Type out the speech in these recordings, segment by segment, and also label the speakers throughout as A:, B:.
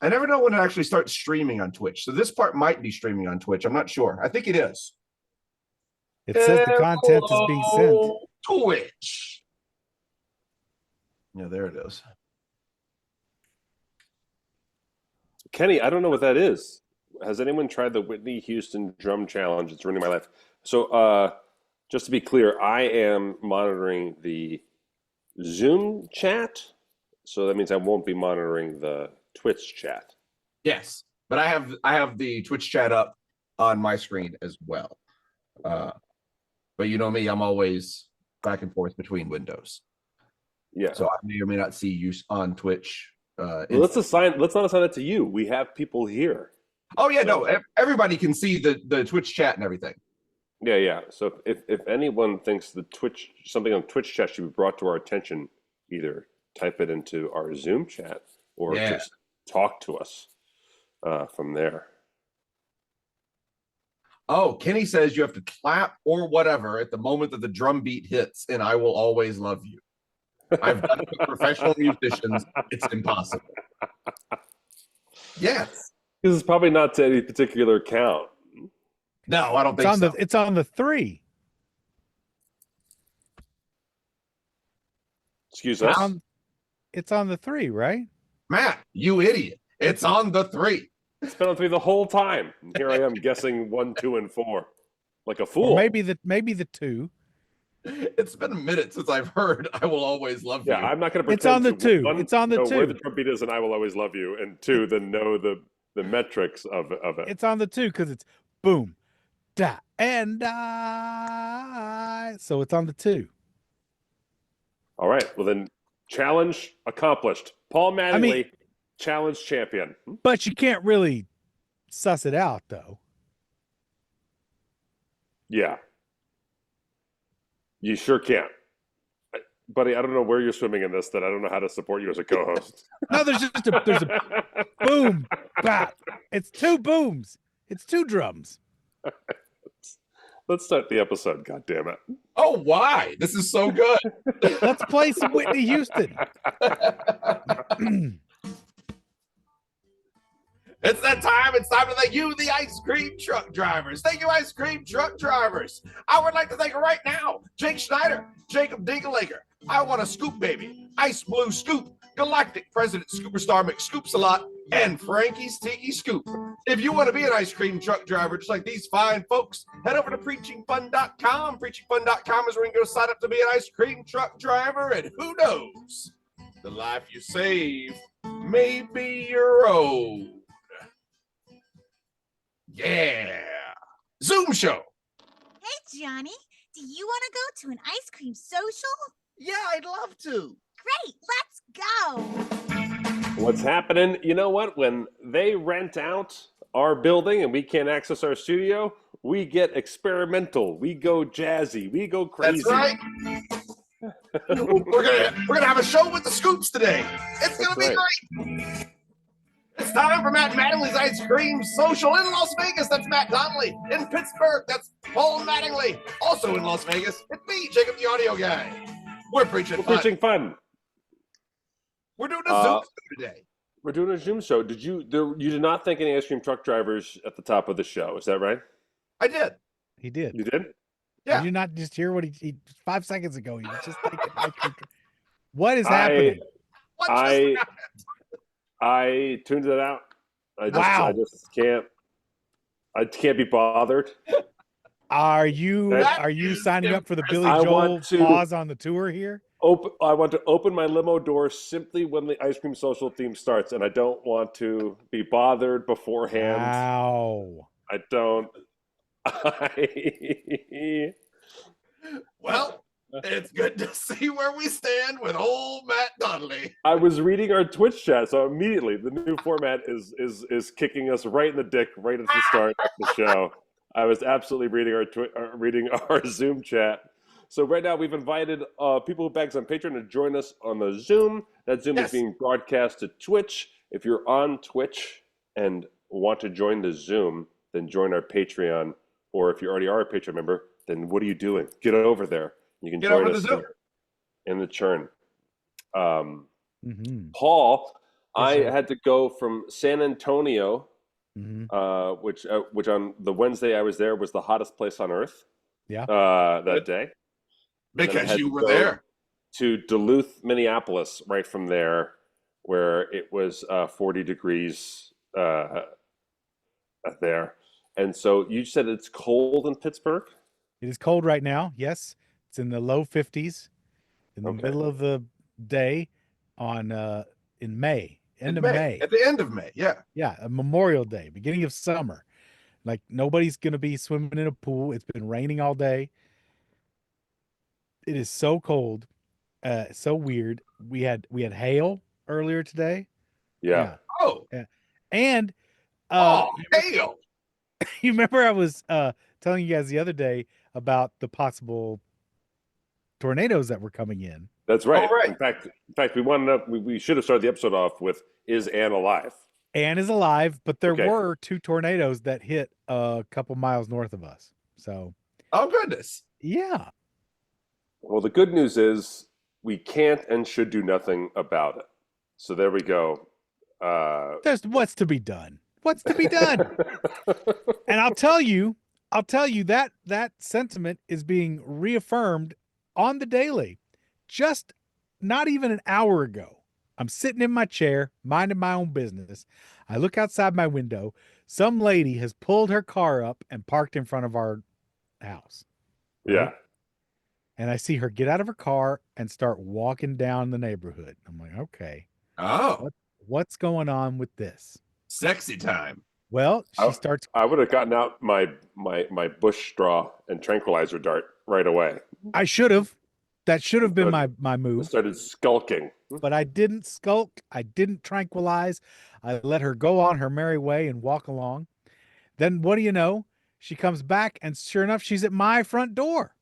A: I never know when it actually starts streaming on Twitch. So this part might be streaming on Twitch. I'm not sure. I think it is.
B: It says the content is being sent.
A: Twitch. Yeah, there it is.
C: Kenny, I don't know what that is. Has anyone tried the Whitney Houston drum challenge? It's ruining my life. So just to be clear, I am monitoring the Zoom chat. So that means I won't be monitoring the Twitch chat.
A: Yes, but I have the Twitch chat up on my screen as well. But you know me, I'm always back and forth between windows.
C: Yeah.
A: So I may or may not see you on Twitch.
C: Well, let's not assign it to you. We have people here.
A: Oh yeah, no, everybody can see the Twitch chat and everything.
C: Yeah. So if anyone thinks something on Twitch chat should be brought to our attention, either type it into our Zoom chat or just talk to us from there.
A: Oh, Kenny says you have to clap or whatever at the moment that the drum beat hits, and I will always love you. I've done it with professional musicians. It's impossible. Yes.
C: This is probably not to any particular count.
A: No, I don't think so.
B: It's on the 3.
C: Excuse us?
B: It's on the 3, right?
A: Matt, you idiot. It's on the 3.
C: It's been on 3 the whole time. Here I am guessing 1, 2, and 4. Like a fool.
B: Or maybe the 2.
A: It's been a minute since I've heard "I will always love you."
C: Yeah, I'm not going to pretend.
B: It's on the 2.
C: One,
B: it's on the 2.
C: Where the drum beat is, and I will always love you. And 2, then know the metrics of it.
B: It's on the 2 because it's boom, da, and die. So it's on the 2.
C: All right. Well, then, challenge accomplished. Paul Mattingly, challenge champion.
B: But you can't really suss it out, though.
C: Yeah. You sure can. Buddy, I don't know where you're swimming in this, that I don't know how to support you as a co-host.
B: No, there's a boom, bap. It's 2 booms. It's 2 drums.
C: Let's start the episode, God damn it.
A: Oh, why? This is so good.
B: Let's play some Whitney Houston.
A: It's that time. It's time to thank you, the ice cream truck drivers. Thank you, ice cream truck drivers. I would like to thank right now Jake Schneider, Jacob Dinkelaker, I Want a Scoop Baby, Ice Blue Scoop, Galactic President Scooperstar McScoops a Lot, and Frankie's Tiki Scoop. If you want to be an ice cream truck driver just like these fine folks, head over to preachingfun.com. Preachingfun.com is where you can go sign up to be an ice cream truck driver, and who knows, the life you save may be your own. Yeah. Zoom show.
D: Hey, Johnny, do you want to go to an ice cream social?
E: Yeah, I'd love to.
D: Great, let's go.
C: What's happening? You know what? When they rent out our building and we can't access our studio, we get experimental. We go jazzy. We go crazy.
A: That's right. we're gonna have a show with the Scoops today. It's gonna be great. It's time for Matt Mattingly's Ice Cream Social in Las Vegas. That's Matt Donnelly. In Pittsburgh, that's Paul Mattingly. Also in Las Vegas, it's me, Jacob the Audio Guy. We're preaching fun. We're doing a Zoom show today.
C: We're doing a Zoom show. You did not thank any ice cream truck drivers at the top of the show. Is that right?
A: I did.
B: He did.
C: You did?
A: Yeah.
B: Did you not just hear what he 5 seconds ago? He was just thinking, what is happening?
A: What just happened?
C: I tuned it out. I just can't be bothered.
B: Are you signing up for the Billy Joel pause on the tour here?
C: I want to open my limo door simply when the ice cream social theme starts, and I don't want to be bothered beforehand.
B: Wow.
C: I don't.
A: Well, it's good to see where we stand with old Matt Donnelly.
C: I was reading our Twitch chat, so immediately the new format is kicking us right in the dick right at the start of the show. I was absolutely reading our Zoom chat. So right now we've invited people who bags on Patreon to join us on the Zoom. That Zoom is being broadcast to Twitch. If you're on Twitch and want to join the Zoom, then join our Patreon. Or if you already are a Patreon member, then what are you doing? Get over there. You can join us in the churn. Paul, I
B: sir.
C: had to go from San Antonio,
B: Mhm.
C: which on the Wednesday I was there was the hottest place on earth.
B: Yeah.
C: That day. And then I
A: Because
C: had
A: you
C: to
A: were
C: go
A: there.
C: to Duluth, Minneapolis, right from there, where it was 40 degrees there. And so you said it's cold in Pittsburgh?
B: It is cold right now. Yes, it's in the low 50s in the
C: Okay.
B: middle of the day on in May, end
A: In
B: of
A: May.
B: May.
A: At the end of May. Yeah.
B: Yeah, a Memorial Day, beginning of summer. Like nobody's gonna be swimming in a pool. It's been raining all day. It is so cold, so weird. We had hail earlier today.
C: Yeah.
B: Yeah,
A: Oh.
B: yeah. And
A: Oh,
B: you,
A: hail.
B: you remember I was telling you guys the other day about the possible tornadoes that were coming in.
C: That's right.
A: Oh, right.
C: In fact, we should have started the episode off with "Is Anne alive?"
B: Anne is alive, but there
C: Okay.
B: were 2 tornadoes that hit a couple miles north of us. So,
A: Oh, goodness.
B: yeah.
C: Well, the good news is we can't and should do nothing about it. So there we go.
B: There's what's to be done. What's to be done? And I'll tell you that that sentiment is being reaffirmed on the daily. Just not even an hour ago. I'm sitting in my chair, minding my own business. I look outside my window. Some lady has pulled her car up and parked in front of our house. Right?
C: Yeah.
B: And I see her get out of her car and start walking down the neighborhood. I'm like, okay,
A: Oh,
B: what's going on with this?
A: sexy time.
B: Well, she starts.
C: I would have gotten out my bush straw and tranquilizer dart right away.
B: I should have. That should have been my move.
C: Started skulking.
B: But I didn't skulk. I didn't tranquilize. I let her go on her merry way and walk along. Then what do you know? She comes back, and sure enough, she's at my front door.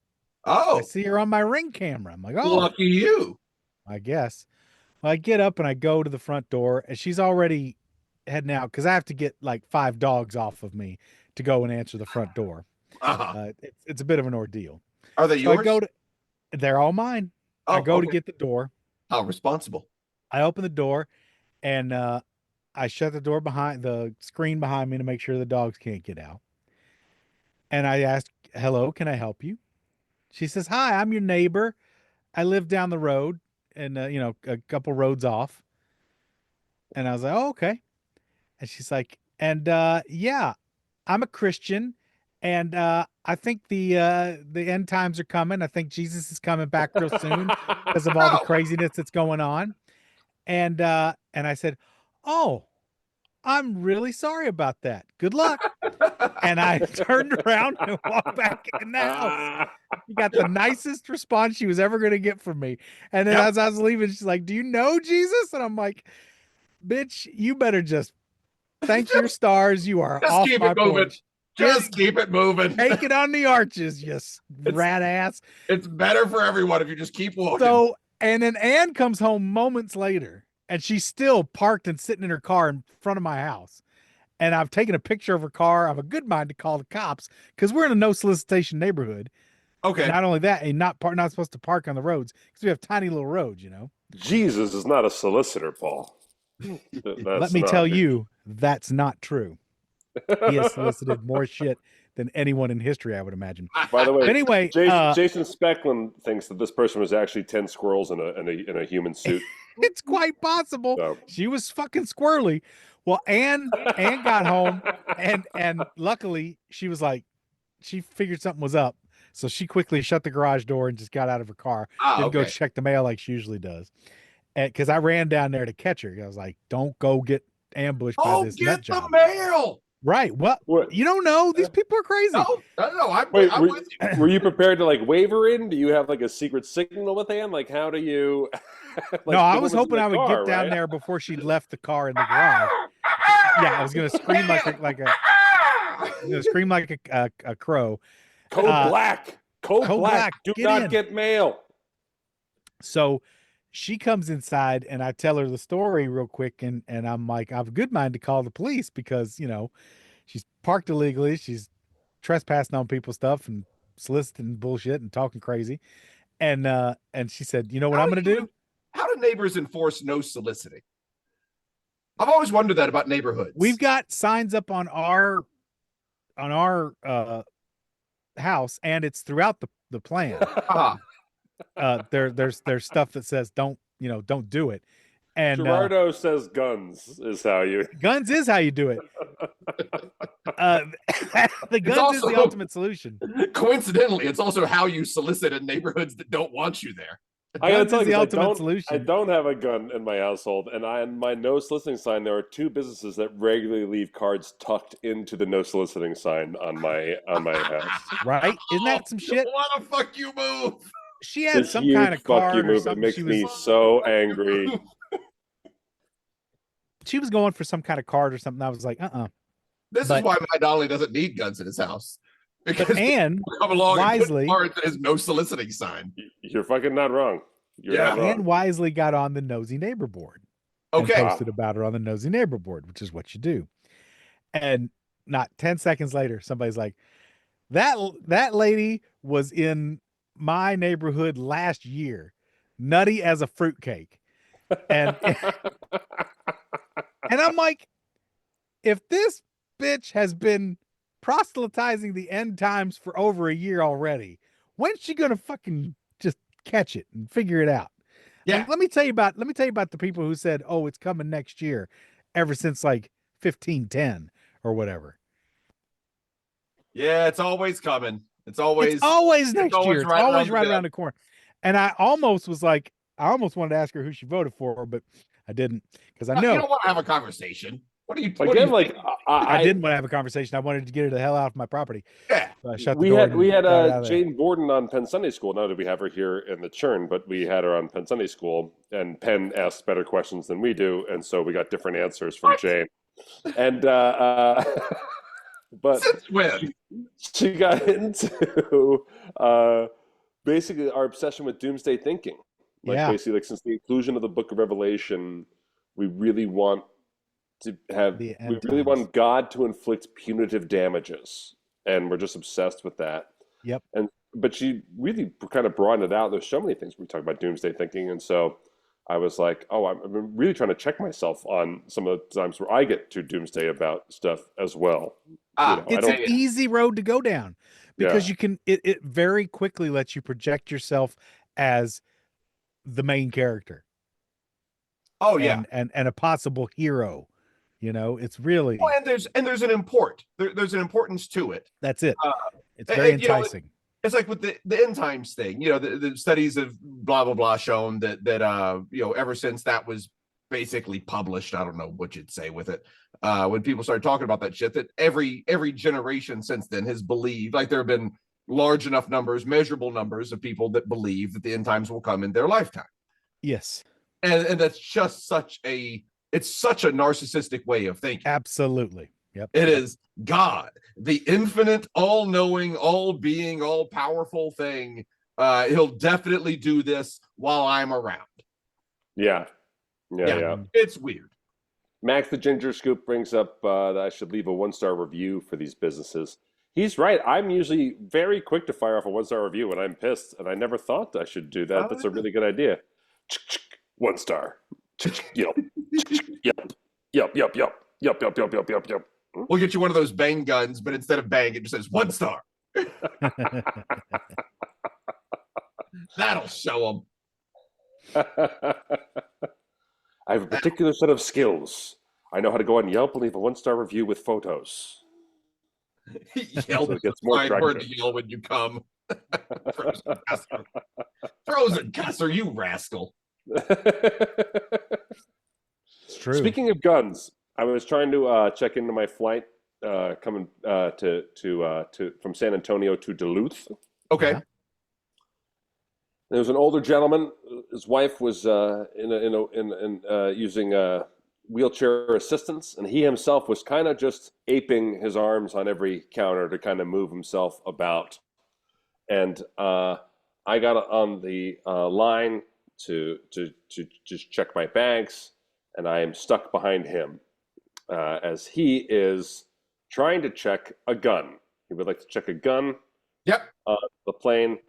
B: I
A: Oh,
B: see her on my Ring camera. I'm like, oh,
A: lucky you.
B: I guess. Well, I get up and I go to the front door, and she's already heading out because I have to get like 5 dogs off of me to go and answer the front door.
A: Uh-huh.
B: It's a bit of an ordeal.
A: Are they
B: So
A: yours?
B: I go to. They're all mine.
A: Oh,
B: I go to
A: okay.
B: get the door.
A: How responsible.
B: I open the door, and I shut the door behind the screen behind me to make sure the dogs can't get out. And I ask, "Hello, can I help you?" She says, "Hi, I'm your neighbor. I live down the road, and a couple roads off." And I was like, "Oh, okay." And she's like, "And yeah, I'm a Christian, and I think the end times are coming. I think Jesus is coming back real soon because of all the
A: Oh.
B: craziness that's going on." And I said, "Oh, I'm really sorry about that. Good luck." And I turned around and walked back in the house. She got the nicest response she was ever going to get from me. And then
A: Yep.
B: as I was leaving, she's like, "Do you know Jesus?" And I'm like, "Bitch, you better just thank your stars. You are
A: Just
B: off
A: keep
B: my
A: it moving.
B: porch.
A: Just keep it moving.
B: Take it on the arches, you rat ass."
A: It's better for everyone if you just keep walking.
B: So, and then Anne comes home moments later, and she's still parked and sitting in her car in front of my house. And I've taken a picture of her car. I have a good mind to call the cops because we're in a no solicitation neighborhood.
A: Okay.
B: Not only that, and not supposed to park on the roads because we have tiny little roads,
C: Jesus is not a solicitor, Paul.
B: Let me tell you, that's not true. He has solicited more shit than anyone in history, I would imagine.
C: By the way,
B: But anyway,
C: Jason Specklin thinks that this person was actually 10 squirrels in a human suit.
B: it's quite possible.
C: So.
B: She was fucking squirrely. Well, Anne got home, and luckily she was like, she figured something was up, so she quickly shut the garage door and just got out of her car. Didn't go check the mail like she usually does. Because I ran down there to catch her. I was like, "Don't go get ambushed by this nut
A: Get
B: job."
A: the mail.
B: Right. Well, you don't know. These people are crazy.
A: No. I'm with you.
C: Were you prepared to like wave her in? Do you have like a secret signal with Anne? Like, how do you?
B: No, I was hoping I would get down there before she left the car in the garage. Yeah, I was gonna scream like a crow.
C: Code black. Code black. Do not get mail.
B: So she comes inside and I tell her the story real quick, and I'm like, I have a good mind to call the police because she's parked illegally, she's trespassing on people's stuff and soliciting bullshit and talking crazy. And she said, "You know what I'm gonna do?"
A: How do neighbors enforce no soliciting? I've always wondered that about neighborhoods.
B: We've got signs up on our house, and it's throughout the plan. There's stuff that says don't do it. And
C: Gerardo says guns is how you.
B: guns is how you do it. The guns is the ultimate solution.
A: Coincidentally, it's also how you solicit in neighborhoods that don't want you there.
C: I gotta tell
B: the
C: you,
B: ultimate solution.
C: I don't have a gun in my household, and on my no soliciting sign, there are 2 businesses that regularly leave cards tucked into the no soliciting sign on my house.
B: Right? Isn't that some shit?
A: What a fuck you move!
B: She had
C: This
B: some
C: huge
B: kind of
C: fuck
B: card
C: you
B: or
C: move. It
B: something.
C: makes me so angry.
B: She was going for some kind of card or something. I was like,
A: This is why my Dolly doesn't need guns in his house. Because
B: Anne
A: come along
B: wisely,
A: and put cards that has no soliciting sign.
C: You're fucking not wrong. You're not wrong.
B: Anne wisely got on the Nosy Neighbor board.
A: Okay.
B: And posted about her on the Nosy Neighbor board, which is what you do. And not 10 seconds later, somebody's like, that lady was in my neighborhood last year, nutty as a fruitcake. And and I'm like, if this bitch has been proselytizing the end times for over a year already, when's she gonna fucking just catch it and figure it out?
A: Yeah.
B: Like, let me tell you about the people who said, "Oh, it's coming next year," ever since like 1510 or whatever.
A: Yeah, it's always coming. It's always
B: next year. It's always right around the corner. And I almost wanted to ask her who she voted for, but I didn't, because I know
A: you don't want to have a conversation. What are you
C: Again,
A: like?
B: I didn't want to have a conversation. I wanted to get her the hell out of my property.
A: Yeah.
B: So I shut the
C: we
B: door.
C: had Jane Borden on Penn Sunday School. Now that we have her here in the churn, but we had her on Penn Sunday School, and Penn asks better questions than we do, and so we got different answers from Jane. And but
A: Since when?
C: she got into basically our obsession with doomsday thinking. Basically, like since the inclusion of the Book of Revelation, we really want to have want God to inflict punitive damages, and we're just obsessed with that.
B: Yep.
C: But she really kind of broadened it out. There's so many things we talk about doomsday thinking, and so I was like, oh, I'm really trying to check myself on some of the times where I get to doomsday about stuff as well.
B: It's an easy road to go down because you can. It very quickly lets you project yourself as the main character.
A: Oh yeah,
B: and a possible hero. It's really
A: and there's an import. There's an importance to it.
B: That's it. It's very enticing.
A: It's like with the end times thing. The studies of blah blah blah shown that ever since that was basically published, I don't know what you'd say with it. When people started talking about that shit, that every generation since then has believed, like there have been large enough numbers, measurable numbers of people that believe that the end times will come in their lifetime.
B: Yes.
A: And that's just such a narcissistic way of thinking.
B: Absolutely. Yep.
A: It is God, the infinite, all-knowing, all-being, all-powerful thing. He'll definitely do this while I'm around.
C: Yeah.
A: It's weird.
C: Max the Ginger Scoop brings up that I should leave a 1-star review for these businesses. He's right. I'm usually very quick to fire off a 1-star review when I'm pissed, and I never thought I should do that. That's a really good idea. 1 star. Yep. Yep.
A: We'll get you one of those bang guns, but instead of bang, it just says 1 star. That'll show them.
C: I have a particular set of skills. I know how to go on Yelp and leave a 1-star review with photos.
A: Yelp
C: so it gets more
A: word to yell when you come. Frozen cusser, you rascal.
B: It's true.
C: Speaking of guns, I was trying to check into my flight coming from San Antonio to Duluth.
A: Okay.
B: Yeah.
C: There was an older gentleman. His wife was using wheelchair assistance, and he himself was kind of just aping his arms on every counter to kind of move himself about. And I got on the line to just check my bags, and I am stuck behind him as he is trying to check a gun. He would like to check a gun.
A: Yep.
C: The plane.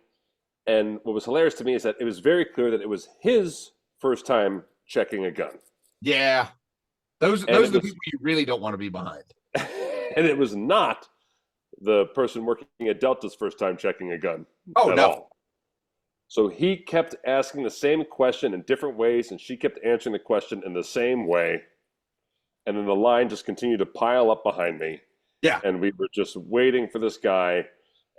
C: And what was hilarious to me is that it was very clear that it was his first time checking a gun.
A: Yeah. Those are the people you really don't want to be behind.
C: And it was not the person working at Delta's first time checking a gun.
A: Oh,
C: at
A: no.
C: all. So he kept asking the same question in different ways, and she kept answering the question in the same way. And then the line just continued to pile up behind me.
A: Yeah.
C: And we were just waiting for this guy.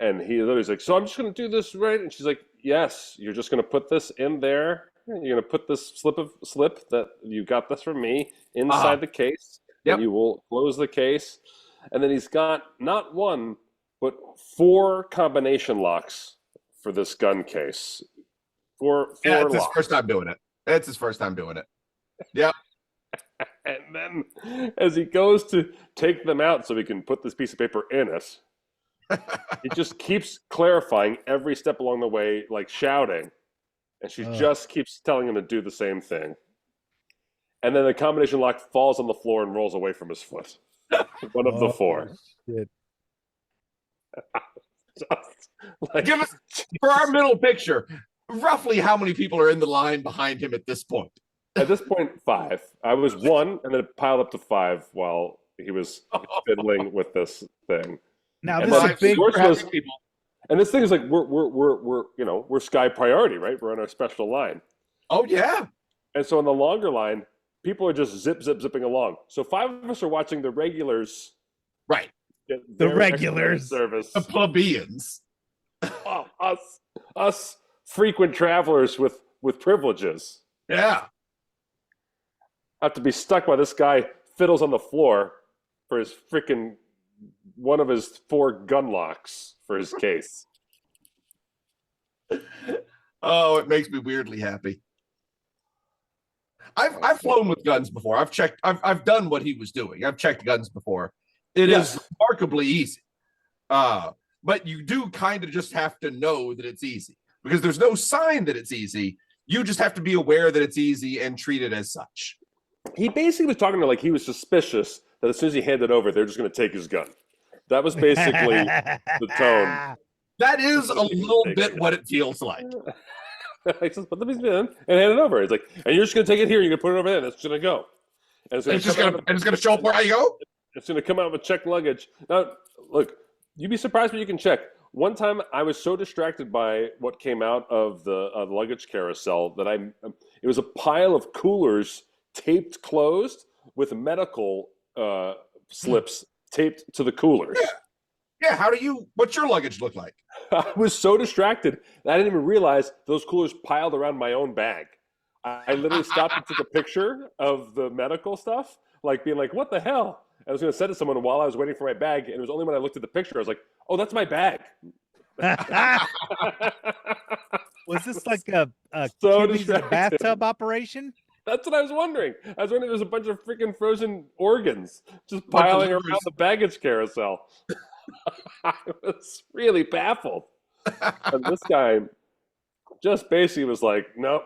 C: And he literally's like, so I'm just going to do this, right? And she's like, yes, you're just going to put this in there. You're going to put this slip that you got this from me inside the case.
A: Yep.
C: And you will close the case. And then he's got not one, but 4 combination locks for this gun case. Four
A: It's
C: locks.
A: his first time doing it. It's his first time doing it. Yep.
C: And then as he goes to take them out so he can put this piece of paper in it, he just keeps clarifying every step along the way, like shouting. And she just keeps telling him to do the same thing. And then the combination lock falls on the floor and rolls away from his foot. One of the 4.
B: Shit.
C: Like,
A: Give us, for our middle picture, roughly how many people are in the line behind him at this point?
C: at this point, 5. I was 1, and then it piled up to 5 while he was fiddling with this thing.
B: Now
C: And
B: this
C: then
B: is a big.
C: yours was-
A: people.
C: And this thing is like we're Sky Priority, right? We're on our special line.
A: Oh yeah.
C: And so on the longer line, people are just zipping along. So 5 of us are watching the regulars.
A: Right.
C: Get
B: The
C: their
B: regulars.
C: expedited service.
A: The plebeians.
C: Oh, us frequent travelers with privileges
A: Yeah.
C: have to be stuck while this guy fiddles on the floor for his freaking one of his 4 gun locks for his case.
A: Oh, it makes me weirdly happy. I've flown with guns before. I've done what he was doing. I've checked guns before. It is remarkably easy. But you do kind of just have to know that it's easy because there's no sign that it's easy. You just have to be aware that it's easy and treat it as such.
C: He basically was talking to like he was suspicious that as soon as he handed over, they're just going to take his gun. That was basically the tone.
A: That is a little bit what it feels like.
C: He says, put the piece in and hand it over. He's like, and you're just going to take it here. You're going to put it over there. And it's going to go. And
A: It's just gonna show up where I go.
C: It's going to come out with checked luggage. Now, look, you'd be surprised what you can check. One time, I was so distracted by what came out of the luggage carousel that it was a pile of coolers taped closed with medical slips taped to the coolers.
A: Yeah. What's your luggage look like?
C: I was so distracted that I didn't even realize those coolers piled around my own bag. I literally stopped and took a picture of the medical stuff, like being like, what the hell? I was going to send it to someone while I was waiting for my bag, and it was only when I looked at the picture, I was like, oh, that's my bag.
B: Was this like a
C: So
B: kidneys in a
C: distracted.
B: bathtub operation?
C: That's what I was wondering. I was wondering if there's a bunch of freaking frozen organs just piling around the baggage carousel. I was really baffled. And this guy just basically was like, nope,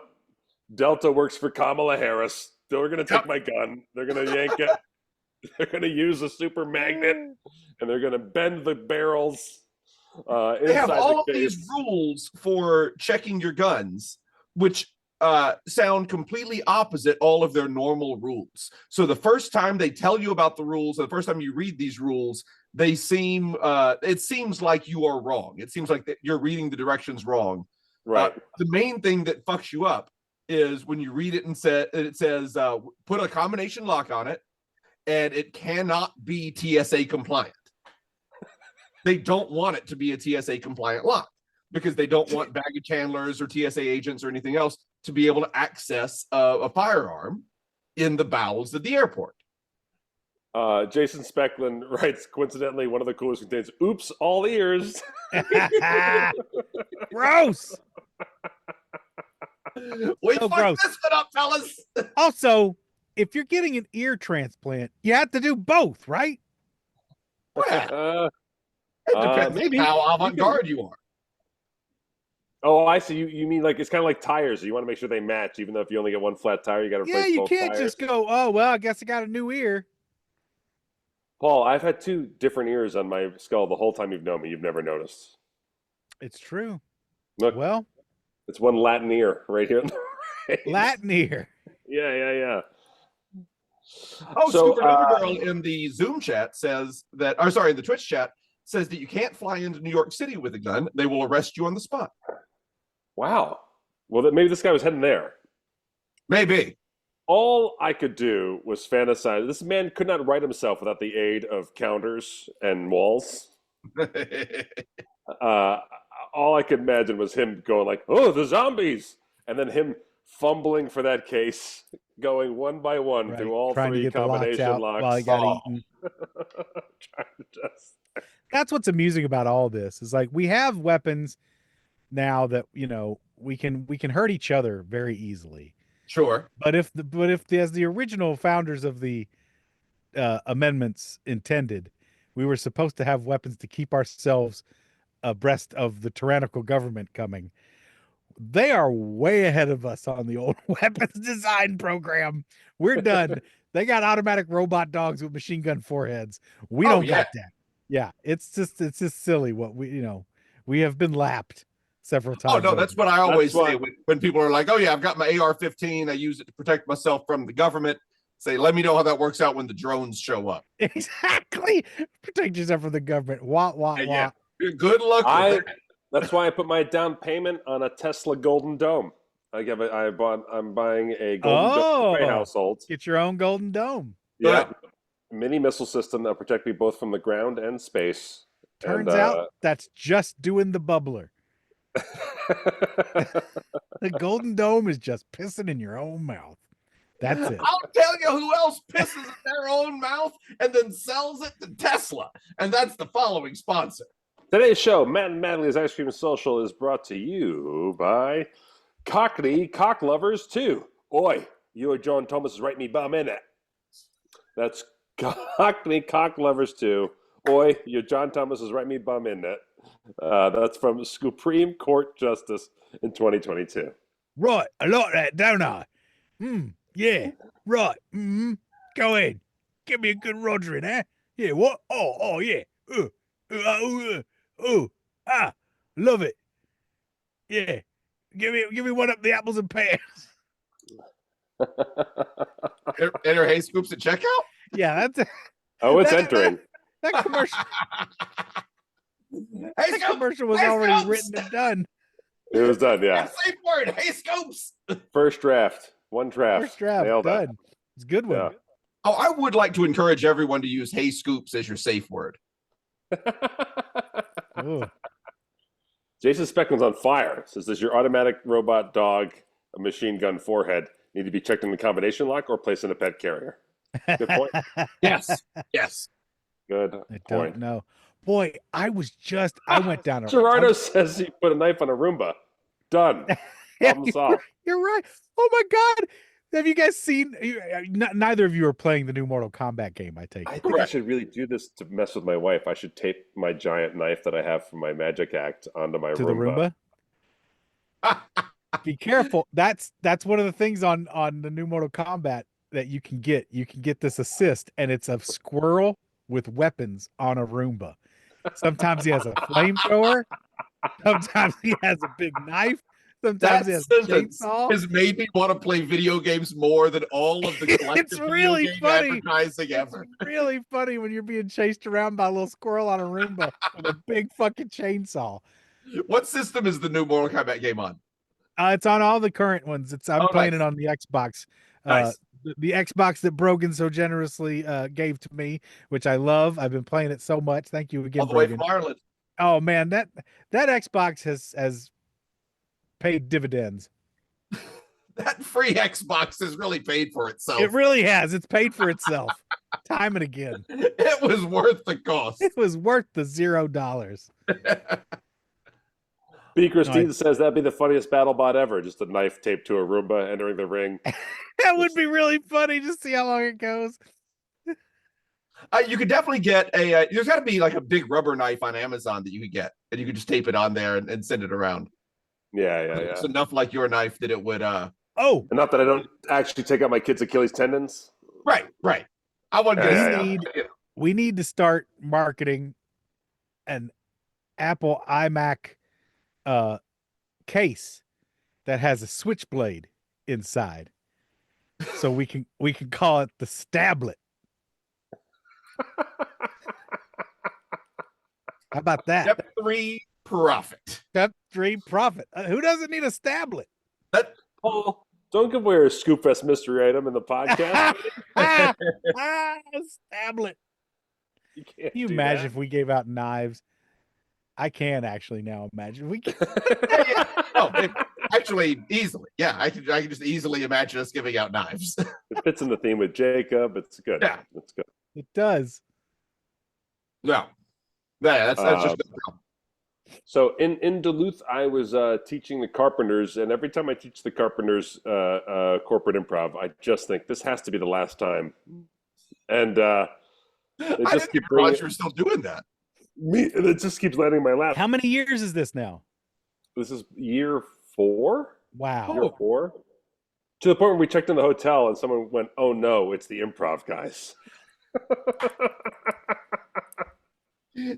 C: Delta works for Kamala Harris. They're going to take my gun. They're going to yank it. They're going to use a super magnet, and they're going to bend the barrels.
A: They have all of
C: the case.
A: these rules for checking your guns, which sound completely opposite all of their normal rules. So the first time they tell you about the rules, and the first time you read these rules, they seem it seems like you are wrong. It seems like that you're reading the directions wrong.
C: Right.
A: The main thing that fucks you up is when you read it and it says put a combination lock on it, and it cannot be TSA compliant. They don't want it to be a TSA compliant lock because they don't want baggage handlers or TSA agents or anything else to be able to access a firearm in the bowels of the airport.
C: Jason Specklin writes, coincidentally, one of the coolers contains oops, all ears.
B: Gross.
A: We
B: So
A: fucked
B: gross.
A: this one up, fellas.
B: Also, if you're getting an ear transplant, you have to do both, right?
A: Well, it depends
C: maybe.
A: how avant-garde you are.
C: Oh, I see. You mean like it's kind of like tires. You want to make sure they match, even though if you only get one flat tire, you got to replace
B: Yeah, you
C: both
B: can't
C: tires.
B: just go, oh, well, I guess I got a new ear.
C: Paul, I've had 2 different ears on my skull the whole time you've known me. You've never noticed.
B: It's true.
C: Look,
B: Well,
C: it's one Latin ear right here.
B: Latin ear.
C: Yeah.
A: Oh,
C: So,
A: Scuba Duper Girl in the Zoom chat says that, or sorry, the Twitch chat says that you can't fly into New York City with a gun. They will arrest you on the spot.
C: wow. Well, maybe this guy was heading there.
A: Maybe.
C: All I could do was fantasize. This man could not write himself without the aid of counters and walls. Uh, all I could imagine was him going like, "Oh, the zombies," and then him fumbling for that case, going one by one through all
B: trying to
C: three
B: get the locks
C: combination
B: out
C: locks.
B: while he got
A: Oh.
B: eaten.
C: Trying to just...
B: That's what's amusing about all this is like we have weapons now that we can hurt each other very easily.
A: Sure.
B: But if as the original founders of the amendments intended, we were supposed to have weapons to keep ourselves abreast of the tyrannical government coming. They are way ahead of us on the old weapons design program. We're done. They got automatic robot dogs with machine gun foreheads. We don't got that. Yeah, it's just silly what we have been lapped several times.
A: Oh no, that's what I always
C: That's
A: say when people are like, "Oh yeah, I've got my AR-15. I use it to protect myself from the government." Say, let me know how that works out when the drones show up.
B: Exactly. Protect yourself from the government. Wah, wah, wah.
A: Yeah. Good luck with that.
C: That's why I put my down payment on a Tesla Golden Dome. I'm buying a Golden Dome for my household.
B: Get your own Golden Dome.
C: Yeah. Mini missile system that'll protect me both from the ground and space.
B: Turns out that's just doing the bubbler. The Golden Dome is just pissing in your own mouth. That's it.
A: I'll tell you who else pisses in their own mouth and then sells it to Tesla. And that's the following sponsor.
C: Today's show, Matt and Madley's Ice Cream Social, is brought to you by Cockney Cock Lovers 2. Oi, you or John Thomas is right me bum in it. That's Cockney Cock Lovers 2. Oi, your John Thomas is right me bum in it. That's from Supreme Court Justice in 2022.
B: Right, I like that, don't I? Yeah, right. Go ahead. Give me a good Roger in, eh? Yeah, what? Oh, yeah. Love it. Yeah. Give me one up the apples and pears.
A: Enter Hey Scoops at checkout?
B: Yeah, that's
C: it's entering.
B: That commercial.
A: Hey,
B: That commercial was already written and done.
C: It was done, yeah.
A: Safe word. Hey Scoops.
C: First draft. One draft.
B: First draft.
C: Nailed
B: Done.
C: it.
B: It's a good one.
C: Yeah.
A: Oh, I would like to encourage everyone to use Hey Scoops as your safe word.
C: Jason Speckman's on fire. Says, does your automatic robot dog, a machine gun forehead, need to be checked in the combination lock or placed in a pet carrier? Good point.
A: Yes. Yes.
C: Good
B: I
C: point.
B: don't know. Boy, I went down
C: Gerardo says he put a knife on a Roomba. Done. Problem solved.
B: You're right. Oh my God. Have you guys seen? Neither of you are playing the new Mortal Kombat game, I take it.
C: I think I should really do this to mess with my wife. I should tape my giant knife that I have from my magic act onto my Roomba.
B: The Roomba? Be careful. That's one of the things on the new Mortal Kombat that you can get. You can get this assist, and it's a squirrel with weapons on a Roomba. Sometimes he has a flamethrower. Sometimes he has a big knife. Sometimes he has a chainsaw.
A: Has made me want to play video games more than all of the collective
B: It's really
A: video game
B: funny.
A: advertising ever.
B: It's really funny when you're being chased around by a little squirrel on a Roomba with a big fucking chainsaw.
A: What system is the new Mortal Kombat game on?
B: It's on all the current ones. I'm playing it on the Xbox.
A: Nice.
B: The Xbox that Brogan so generously gave to me, which I love. I've been playing it so much. Thank you again,
A: All the way
B: Brogan.
A: from Ireland.
B: Oh man, that Xbox has paid dividends.
A: That free Xbox has really paid for itself.
B: It really has. It's paid for itself time and again.
A: It was worth the cost.
B: It was worth the $0.
C: B. Christine says that'd be the funniest battle bot ever. Just a knife taped to a Roomba entering the ring.
B: That would be really funny to see how long it goes.
A: You could definitely get a. There's got to be like a big rubber knife on Amazon that you could get, and you could just tape it on there and send it around.
C: Yeah.
A: It's enough like your knife that it would.
C: Enough that I don't actually take out my kid's Achilles tendons.
A: Right. I want
B: We need to start marketing an Apple iMac case that has a switchblade inside. So we can call it the Stablet. How about that?
A: Step 3, profit.
B: Step 3, profit. Who doesn't need a Stablet?
A: That
C: Paul, don't give away our Scoop Fest mystery item in the podcast.
B: Stablet.
C: You can't
B: Can you
C: do
B: imagine
C: that.
B: if we gave out knives? I can actually now imagine. We can.
A: oh, actually, easily. Yeah, I can just easily imagine us giving out knives.
C: It fits in the theme with Jacob. It's good.
A: Yeah.
C: It's good.
B: It does.
A: No. Yeah, that's just
C: So in Duluth, I was teaching the carpenters, and every time I teach the carpenters corporate improv, I just think this has to be the last time. And they
A: I
C: just
A: didn't
C: keep
A: even
C: bringing
A: realize you were still doing that.
C: it just keeps landing in my lap.
B: How many years is this now?
C: This is year 4.
B: Wow.
C: Year 4. To the point where we checked in the hotel, and someone went, "Oh no, it's the improv guys."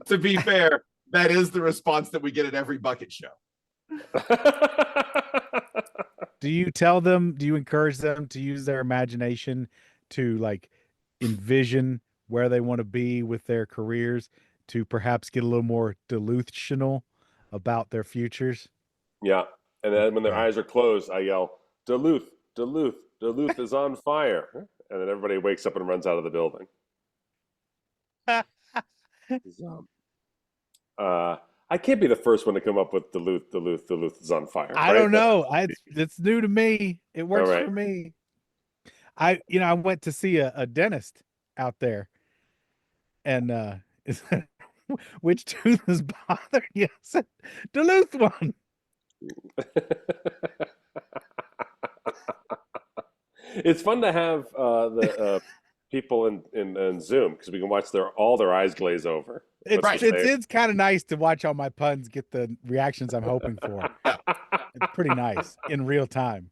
A: To be fair, that is the response that we get at every bucket show.
B: Do you tell them, do you encourage them to use their imagination to like envision where they want to be with their careers, to perhaps get a little more delusional about their futures?
C: Yeah. And then when their
B: Okay.
C: eyes are closed, I yell, "Duluth, Duluth, Duluth is on fire." And then everybody wakes up and runs out of the building. So, I can't be the first one to come up with Duluth, Duluth, Duluth is on fire.
B: I
C: right?
B: don't know. It's new to me. It works
C: right.
B: for me. I went to see a dentist out there, and which tooth is bothering you? I said, Duluth one.
C: It's fun to have the people in Zoom because we can watch all their eyes glaze over.
B: It's kind of nice to watch all my puns get the reactions I'm hoping for. It's pretty nice in real time.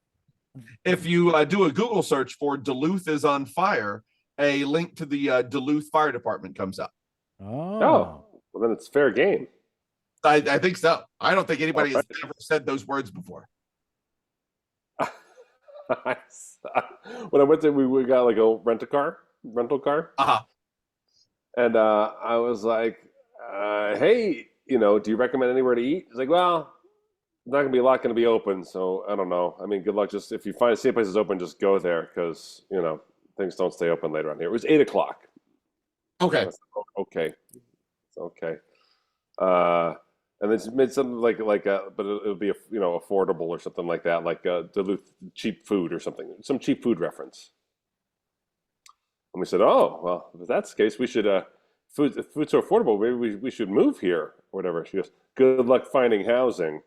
A: If you do a Google search for Duluth is on fire, a link to the Duluth Fire Department comes up.
C: Oh, well then it's fair game.
A: I think so. I don't think anybody has ever said those words before.
C: When I went to, we got like a rental car.
A: Uh-huh.
C: And I was like, "Hey, do you recommend anywhere to eat?" He's like, "Well, there's not gonna be a lot gonna be open, so I don't know. I mean, good luck. Just if you see a place is open, just go there because things don't stay open later on here." It was 8:00.
A: Okay.
C: Okay, it's okay. And it's made something but it'll be affordable or something like that, like Duluth cheap food or something, some cheap food reference. And we said, "Oh, well, if that's the case, we should if food's so affordable, maybe we should move here or whatever." She goes, "Good luck finding housing."